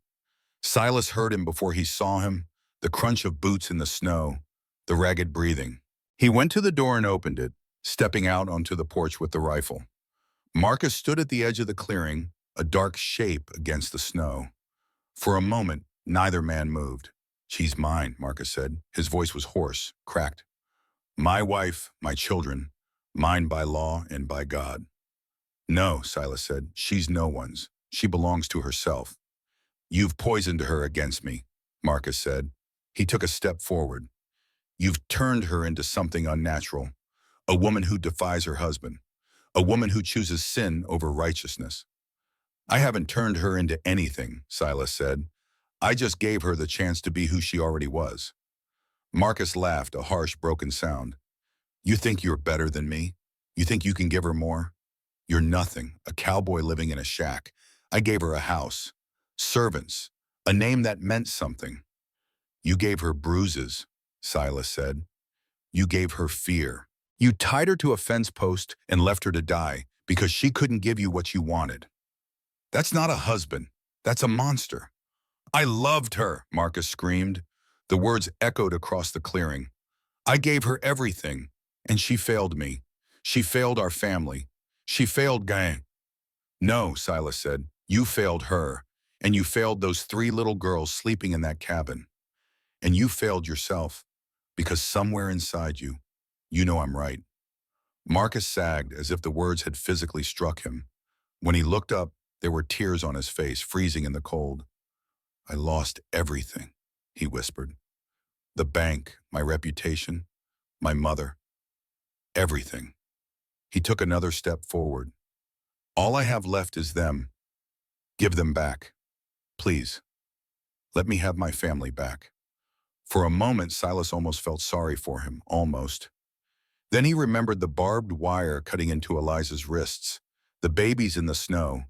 Silas heard him before he saw him, the crunch of boots in the snow, the ragged breathing. He went to the door and opened it, stepping out onto the porch with the rifle. Marcus stood at the edge of the clearing, a dark shape against the snow. For a moment, neither man moved. She's mine, Marcus said. His voice was hoarse, cracked. My wife, my children, mine by law and by God. No, Silas said, she's no one's. She belongs to herself. You've poisoned her against me, Marcus said. He took a step forward. You've turned her into something unnatural, a woman who defies her husband, a woman who chooses sin over righteousness. I haven't turned her into anything, Silas said. I just gave her the chance to be who she already was. Marcus laughed, a harsh, broken sound. You think you're better than me? You think you can give her more? You're nothing, a cowboy living in a shack. I gave her a house, servants, a name that meant something. You gave her bruises, Silas said. You gave her fear. You tied her to a fence post and left her to die because she couldn't give you what you wanted. That's not a husband. That's a monster. I loved her, Marcus screamed. The words echoed across the clearing. I gave her everything, and she failed me. She failed our family. She failed gang. No, Silas said. You failed her, and you failed those 3 little girls sleeping in that cabin. And you failed yourself, because somewhere inside you, you know I'm right. Marcus sagged as if the words had physically struck him. When he looked up, there were tears on his face, freezing in the cold. I lost everything, he whispered. The bank, my reputation, my mother, everything. He took another step forward. All I have left is them. Give them back. Please. Let me have my family back. For a moment, Silas almost felt sorry for him, almost. Then he remembered the barbed wire cutting into Eliza's wrists, the babies in the snow,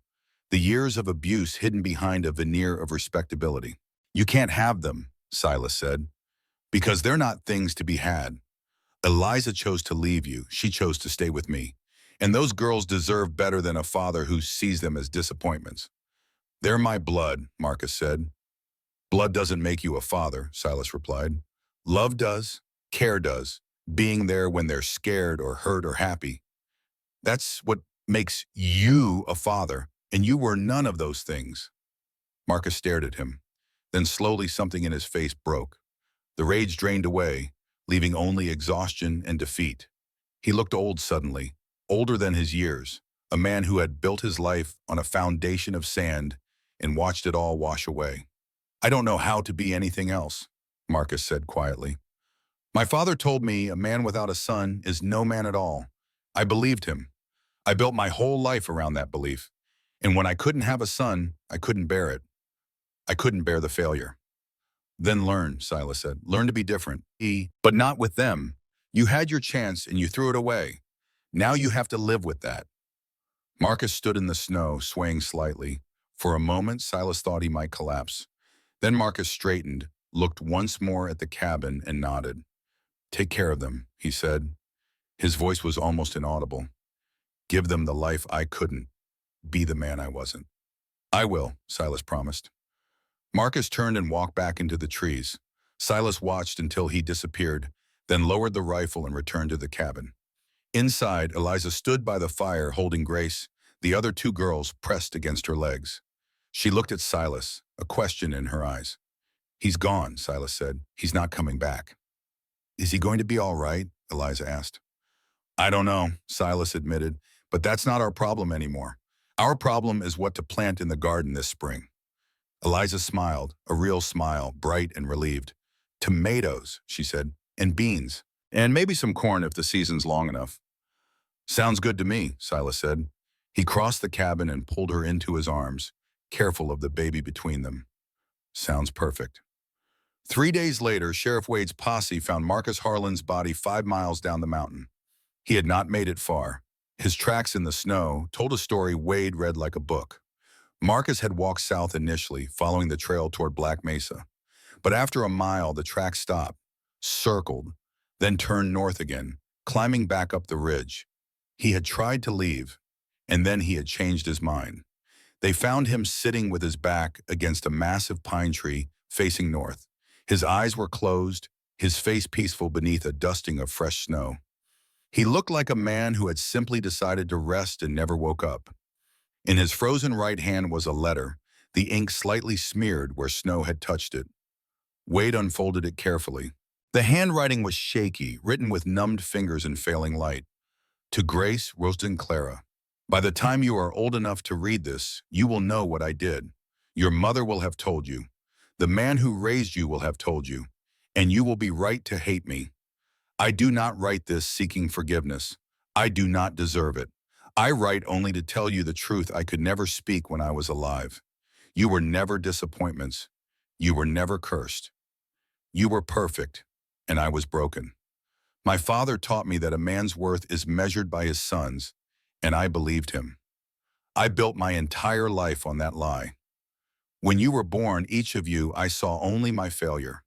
the years of abuse hidden behind a veneer of respectability. You can't have them, Silas said, because they're not things to be had. Eliza chose to leave you. She chose to stay with me. And those girls deserve better than a father who sees them as disappointments. They're my blood, Marcus said. Blood doesn't make you a father, Silas replied. Love does, care does, being there when they're scared or hurt or happy. That's what makes you a father, and you were none of those things. Marcus stared at him. Then slowly something in his face broke. The rage drained away, leaving only exhaustion and defeat. He looked old suddenly, older than his years, a man who had built his life on a foundation of sand and watched it all wash away. I don't know how to be anything else. Marcus said quietly. My father told me a man without a son is no man at all. I believed him. I built my whole life around that belief. And when I couldn't have a son, I couldn't bear it. I couldn't bear the failure. Then learn, Silas said. Learn to be different. But not with them. You had your chance and you threw it away. Now you have to live with that. Marcus stood in the snow, swaying slightly. For a moment, Silas thought he might collapse. Then Marcus straightened, looked once more at the cabin, and nodded. Take care of them, he said. His voice was almost inaudible. Give them the life I couldn't. Be the man I wasn't. I will, Silas promised. Marcus turned and walked back into the trees. Silas watched until he disappeared, then lowered the rifle and returned to the cabin. Inside, Eliza stood by the fire holding Grace, the other two girls pressed against her legs. She looked at Silas, a question in her eyes. He's gone, Silas said. He's not coming back. Is he going to be all right? Eliza asked. I don't know, Silas admitted, but that's not our problem anymore. Our problem is what to plant in the garden this spring. Eliza smiled, a real smile, bright and relieved. Tomatoes, she said, and beans, and maybe some corn if the season's long enough. Sounds good to me, Silas said. He crossed the cabin and pulled her into his arms, careful of the baby between them. Sounds perfect. 3 days later, Sheriff Wade's posse found Marcus Harlan's body 5 miles down the mountain. He had not made it far. His tracks in the snow told a story Wade read like a book. Marcus had walked south initially, following the trail toward Black Mesa. But after a mile, the track stopped, circled, then turned north again, climbing back up the ridge. He had tried to leave, and then he had changed his mind. They found him sitting with his back against a massive pine tree facing north. His eyes were closed, his face peaceful beneath a dusting of fresh snow. He looked like a man who had simply decided to rest and never woke up. In his frozen right hand was a letter, the ink slightly smeared where snow had touched it. Wade unfolded it carefully. The handwriting was shaky, written with numbed fingers and failing light. To Grace, Roasted Clara. By the time you are old enough to read this, you will know what I did. Your mother will have told you. The man who raised you will have told you. And you will be right to hate me. I do not write this seeking forgiveness. I do not deserve it. I write only to tell you the truth I could never speak when I was alive. You were never disappointments. You were never cursed. You were perfect, and I was broken. My father taught me that a man's worth is measured by his sons, and I believed him. I built my entire life on that lie. When you were born, each of you, I saw only my failure.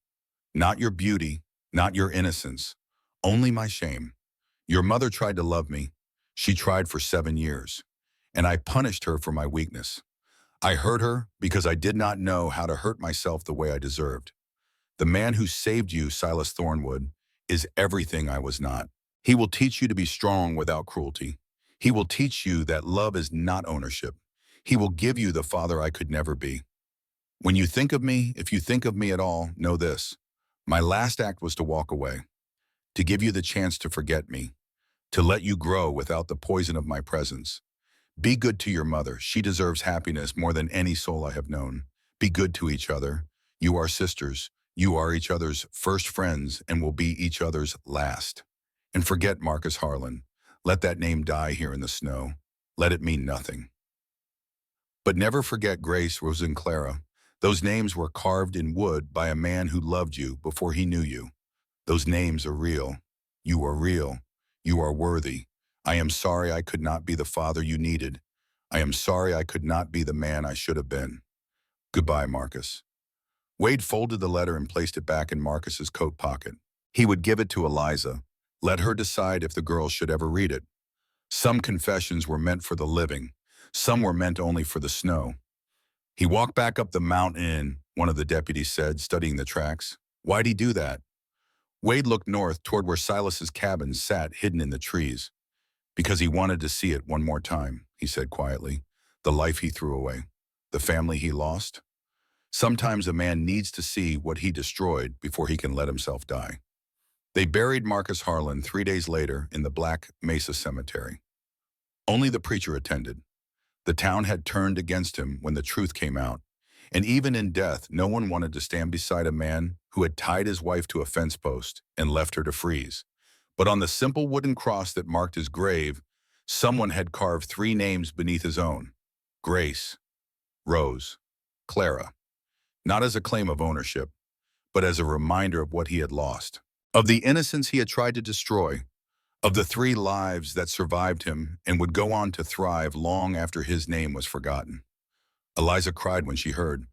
Not your beauty, not your innocence, only my shame. Your mother tried to love me. She tried for 7 years, and I punished her for my weakness. I hurt her because I did not know how to hurt myself the way I deserved. The man who saved you, Silas Thornwood, is everything I was not. He will teach you to be strong without cruelty. He will teach you that love is not ownership. He will give you the father I could never be. When you think of me, if you think of me at all, know this. My last act was to walk away, to give you the chance to forget me, to let you grow without the poison of my presence. Be good to your mother. She deserves happiness more than any soul I have known. Be good to each other. You are sisters. You are each other's first friends and will be each other's last. And forget Marcus Harlan. Let that name die here in the snow. Let it mean nothing. But never forget Grace, Rose, and Clara. Those names were carved in wood by a man who loved you before he knew you. Those names are real. You are real. You are worthy. I am sorry I could not be the father you needed. I am sorry I could not be the man I should have been. Goodbye, Marcus. Wade folded the letter and placed it back in Marcus's coat pocket. He would give it to Eliza. Let her decide if the girls should ever read it. Some confessions were meant for the living. Some were meant only for the snow. He walked back up the mountain, one of the deputies said, studying the tracks. Why'd he do that? Wade looked north toward where Silas's cabin sat hidden in the trees. Because he wanted to see it one more time, he said quietly. The life he threw away. The family he lost. Sometimes a man needs to see what he destroyed before he can let himself die. They buried Marcus Harlan 3 days later in the Black Mesa Cemetery. Only the preacher attended. The town had turned against him when the truth came out, and even in death, no one wanted to stand beside a man who had tied his wife to a fence post and left her to freeze. But on the simple wooden cross that marked his grave, someone had carved three names beneath his own: Grace, Rose, Clara, not as a claim of ownership, but as a reminder of what he had lost, of the innocence he had tried to destroy, of the three lives that survived him and would go on to thrive long after his name was forgotten. Eliza cried when she heard,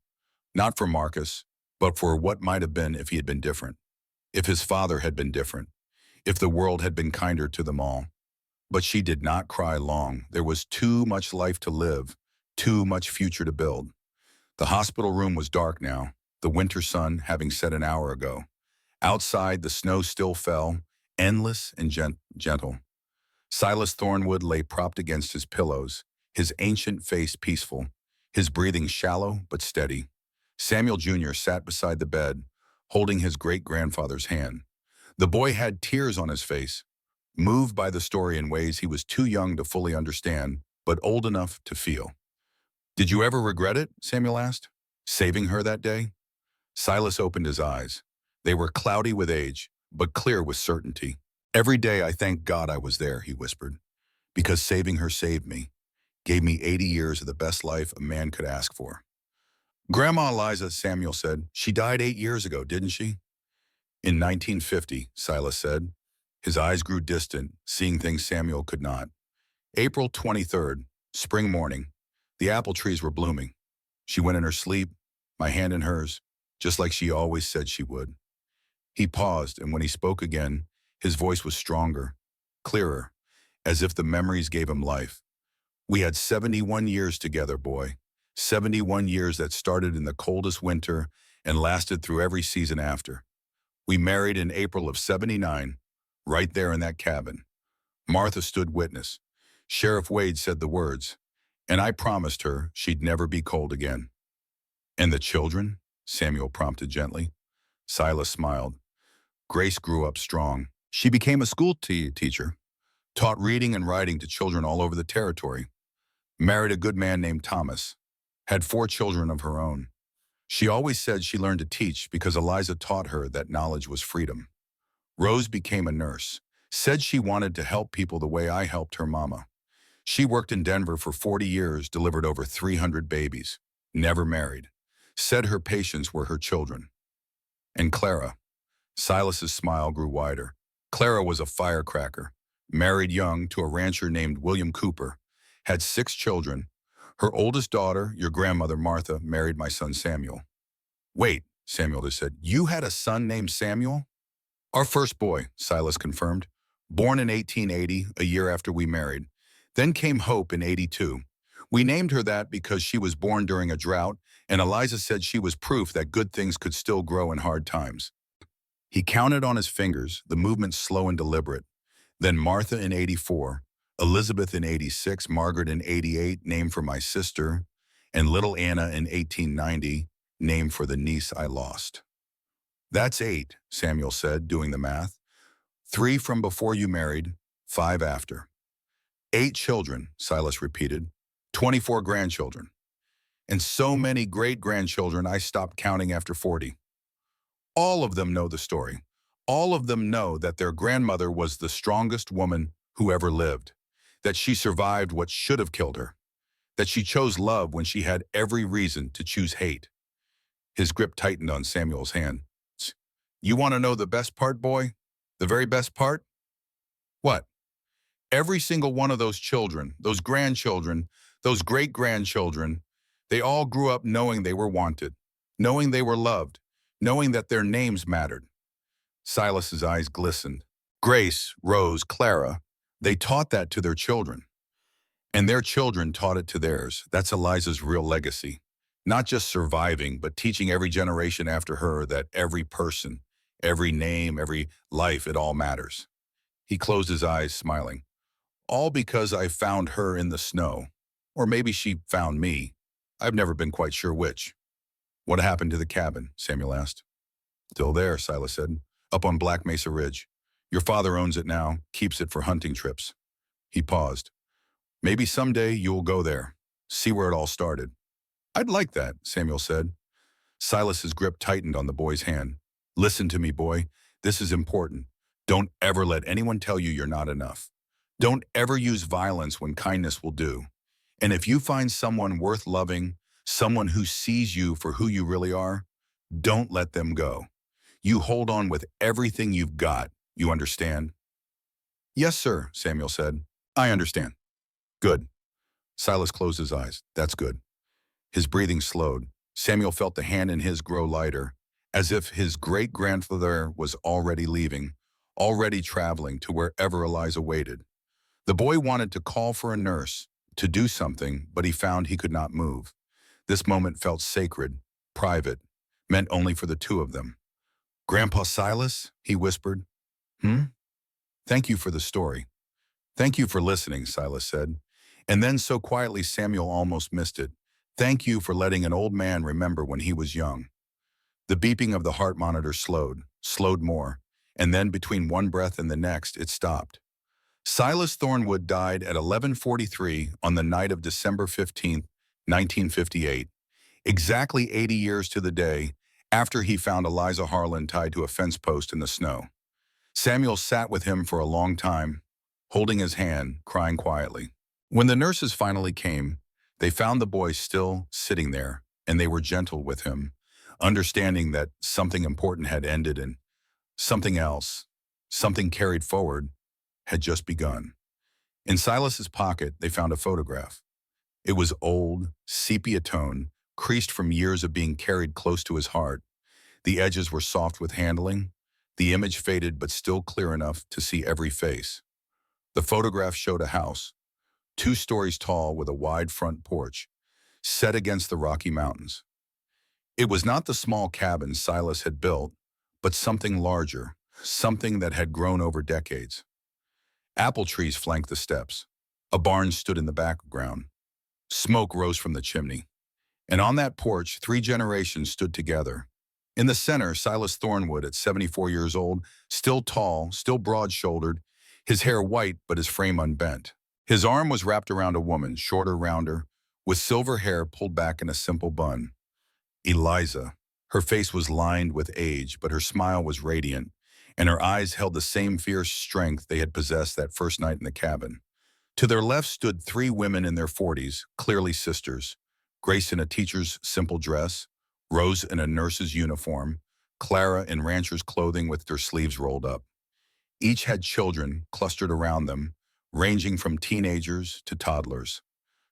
not for Marcus, but for what might have been if he had been different, if his father had been different, if the world had been kinder to them all. But she did not cry long. There was too much life to live, too much future to build. The hospital room was dark now, the winter sun having set an hour ago. Outside, the snow still fell, endless and gentle. Silas Thornwood lay propped against his pillows, his ancient face peaceful, his breathing shallow but steady. Samuel Jr. sat beside the bed, holding his great-grandfather's hand. The boy had tears on his face, moved by the story in ways he was too young to fully understand, but old enough to feel. "Did you ever regret it?" Samuel asked. "Saving her that day?" Silas opened his eyes. They were cloudy with age, but clear with certainty. "Every day I thank God I was there," he whispered, "because saving her saved me, gave me 80 years of the best life a man could ask for." "Grandma Eliza," Samuel said, "she died 8 years ago, didn't she?" "In 1950, Silas said. His eyes grew distant, seeing things Samuel could not. "April 23rd, spring morning. The apple trees were blooming. She went in her sleep, my hand in hers, just like she always said she would." He paused, and when he spoke again, his voice was stronger, clearer, as if the memories gave him life. "We had 71 years together, boy. 71 years that started in the coldest winter and lasted through every season after. We married in April of '79, right there in that cabin. Martha stood witness. Sheriff Wade said the words, and I promised her she'd never be cold again." "And the children?" Samuel prompted gently. Silas smiled. "Grace grew up strong. She became a school teacher, taught reading and writing to children all over the territory, married a good man named Thomas, had 4 children of her own. She always said she learned to teach because Eliza taught her that knowledge was freedom. Rose became a nurse, said she wanted to help people the way I helped her mama. She worked in Denver for 40 years, delivered over 300 babies, never married, said her patients were her children. And Clara." Silas's smile grew wider. "Clara was a firecracker, married young to a rancher named William Cooper, had 6 children. Her oldest daughter, your grandmother Martha, married my son Samuel." "Wait," Samuel just said, "you had a son named Samuel?" "Our first boy," Silas confirmed. "Born in 1880, a year after we married. Then came Hope in '82. We named her that because she was born during a drought, and Eliza said she was proof that good things could still grow in hard times." He counted on his fingers, the movement slow and deliberate. "Then Martha in '84, Elizabeth in '86, Margaret in '88, named for my sister, and little Anna in 1890, named for the niece I lost." "That's 8, Samuel said, doing the math. 3 from before you married, 5 after." "8 children," Silas repeated. 24 grandchildren. "And so many great-grandchildren I stopped counting after 40. All of them know the story. All of them know that their grandmother was the strongest woman who ever lived, that she survived what should have killed her, that she chose love when she had every reason to choose hate." His grip tightened on Samuel's hand. "You want to know the best part, boy? The very best part?" "What?" "Every single one of those children, those grandchildren, those great-grandchildren, they all grew up knowing they were wanted, knowing they were loved, knowing that their names mattered." Silas's eyes glistened. "Grace, Rose, Clara, they taught that to their children. And their children taught it to theirs. That's Eliza's real legacy. Not just surviving, but teaching every generation after her that every person, every name, every life, it all matters." He closed his eyes, smiling. "All because I found her in the snow. Or maybe she found me. I've never been quite sure which." "What happened to the cabin?" Samuel asked. "Still there," Silas said, "up on Black Mesa Ridge. Your father owns it now, keeps it for hunting trips." He paused. "Maybe someday you'll go there, see where it all started." "I'd like that," Samuel said. Silas's grip tightened on the boy's hand. Listen to me, boy. This is important. Don't ever let anyone tell you you're not enough. Don't ever use violence when kindness will do. And if you find someone worth loving, someone who sees you for who you really are, don't let them go. You hold on with everything you've got. You understand? Yes, sir, Samuel said. I understand. Good. Silas closed his eyes. That's good. His breathing slowed. Samuel felt the hand in his grow lighter, as if his great-grandfather was already leaving, already traveling to wherever Eliza waited. The boy wanted to call for a nurse, to do something, but he found he could not move. This moment felt sacred, private, meant only for the two of them. Grandpa Silas, he whispered. Hmm? Thank you for the story. Thank you for listening, Silas said. And then so quietly Samuel almost missed it. Thank you for letting an old man remember when he was young. The beeping of the heart monitor slowed more, and then between one breath and the next, it stopped. Silas Thornwood died at 11:43 on the night of December 15th, 1958, exactly 80 years to the day after he found Eliza Harlan tied to a fence post in the snow. Samuel sat with him for a long time, holding his hand, crying quietly. When the nurses finally came, they found the boy still sitting there, and they were gentle with him, understanding that something important had ended and something else, something carried forward, had just begun. In Silas's pocket, they found a photograph. It was old, sepia tone, creased from years of being carried close to his heart. The edges were soft with handling. The image faded but still clear enough to see every face. The photograph showed a house, 2 stories tall with a wide front porch, set against the Rocky Mountains. It was not the small cabin Silas had built, but something larger, something that had grown over decades. Apple trees flanked the steps. A barn stood in the background. Smoke rose from the chimney. And on that porch, 3 generations stood together. In the center, Silas Thornwood, at 74 years old, still tall, still broad-shouldered, his hair white but his frame unbent. His arm was wrapped around a woman, shorter, rounder, with silver hair pulled back in a simple bun. Eliza. Her face was lined with age, but her smile was radiant, and her eyes held the same fierce strength they had possessed that first night in the cabin. To their left stood 3 women in their 40s, clearly sisters. Grace in a teacher's simple dress, Rose in a nurse's uniform, Clara in rancher's clothing with their sleeves rolled up. Each had children clustered around them, ranging from teenagers to toddlers.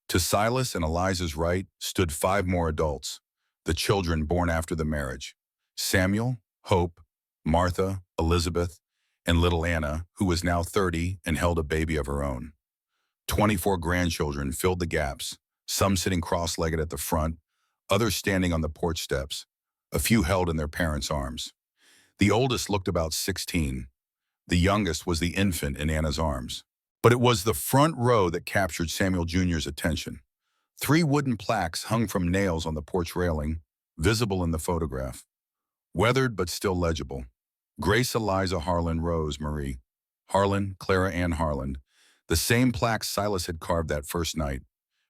To Silas and Eliza's right stood 5 more adults, the children born after the marriage. Samuel, Hope, Martha, Elizabeth, and little Anna, who was now 30 and held a baby of her own. 24 grandchildren filled the gaps, some sitting cross-legged at the front, others standing on the porch steps, a few held in their parents' arms. The oldest looked about 16. The youngest was the infant in Anna's arms. But it was the front row that captured Samuel Jr.'s attention. 3 wooden plaques hung from nails on the porch railing, visible in the photograph. Weathered but still legible. Grace Eliza Harlan Rose Marie. Harlan, Clara Ann Harlan. The same plaque Silas had carved that first night.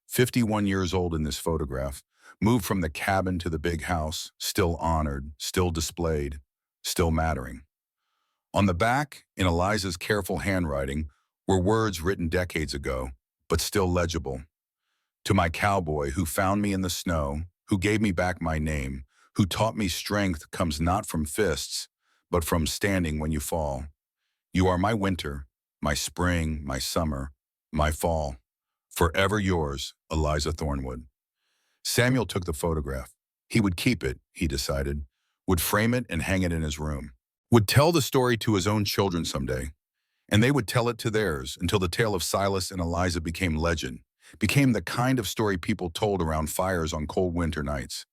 51 years old in this photograph. Moved from the cabin to the big house, still honored, still displayed, still mattering. On the back, in Eliza's careful handwriting, were words written decades ago, but still legible. To my cowboy who found me in the snow, who gave me back my name, who taught me strength comes not from fists, but from standing when you fall. You are my winter, my spring, my summer, my fall. Forever yours, Eliza Thornwood. Samuel took the photograph. He would keep it, he decided, would frame it and hang it in his room, would tell the story to his own children someday, and they would tell it to theirs until the tale of Silas and Eliza became legend, became the kind of story people told around fires on cold winter nights.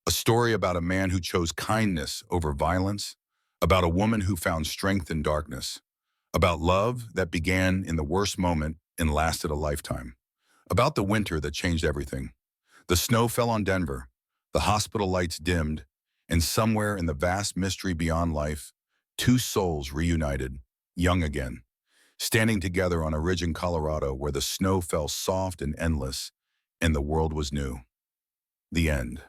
A story about a man who chose kindness over violence, about a woman who found strength in darkness, about love that began in the worst moment and lasted a lifetime, about the winter that changed everything. The snow fell on Denver, the hospital lights dimmed, and somewhere in the vast mystery beyond life, 2 souls reunited, young again, standing together on a ridge in Colorado where the snow fell soft and endless, and the world was new. The end.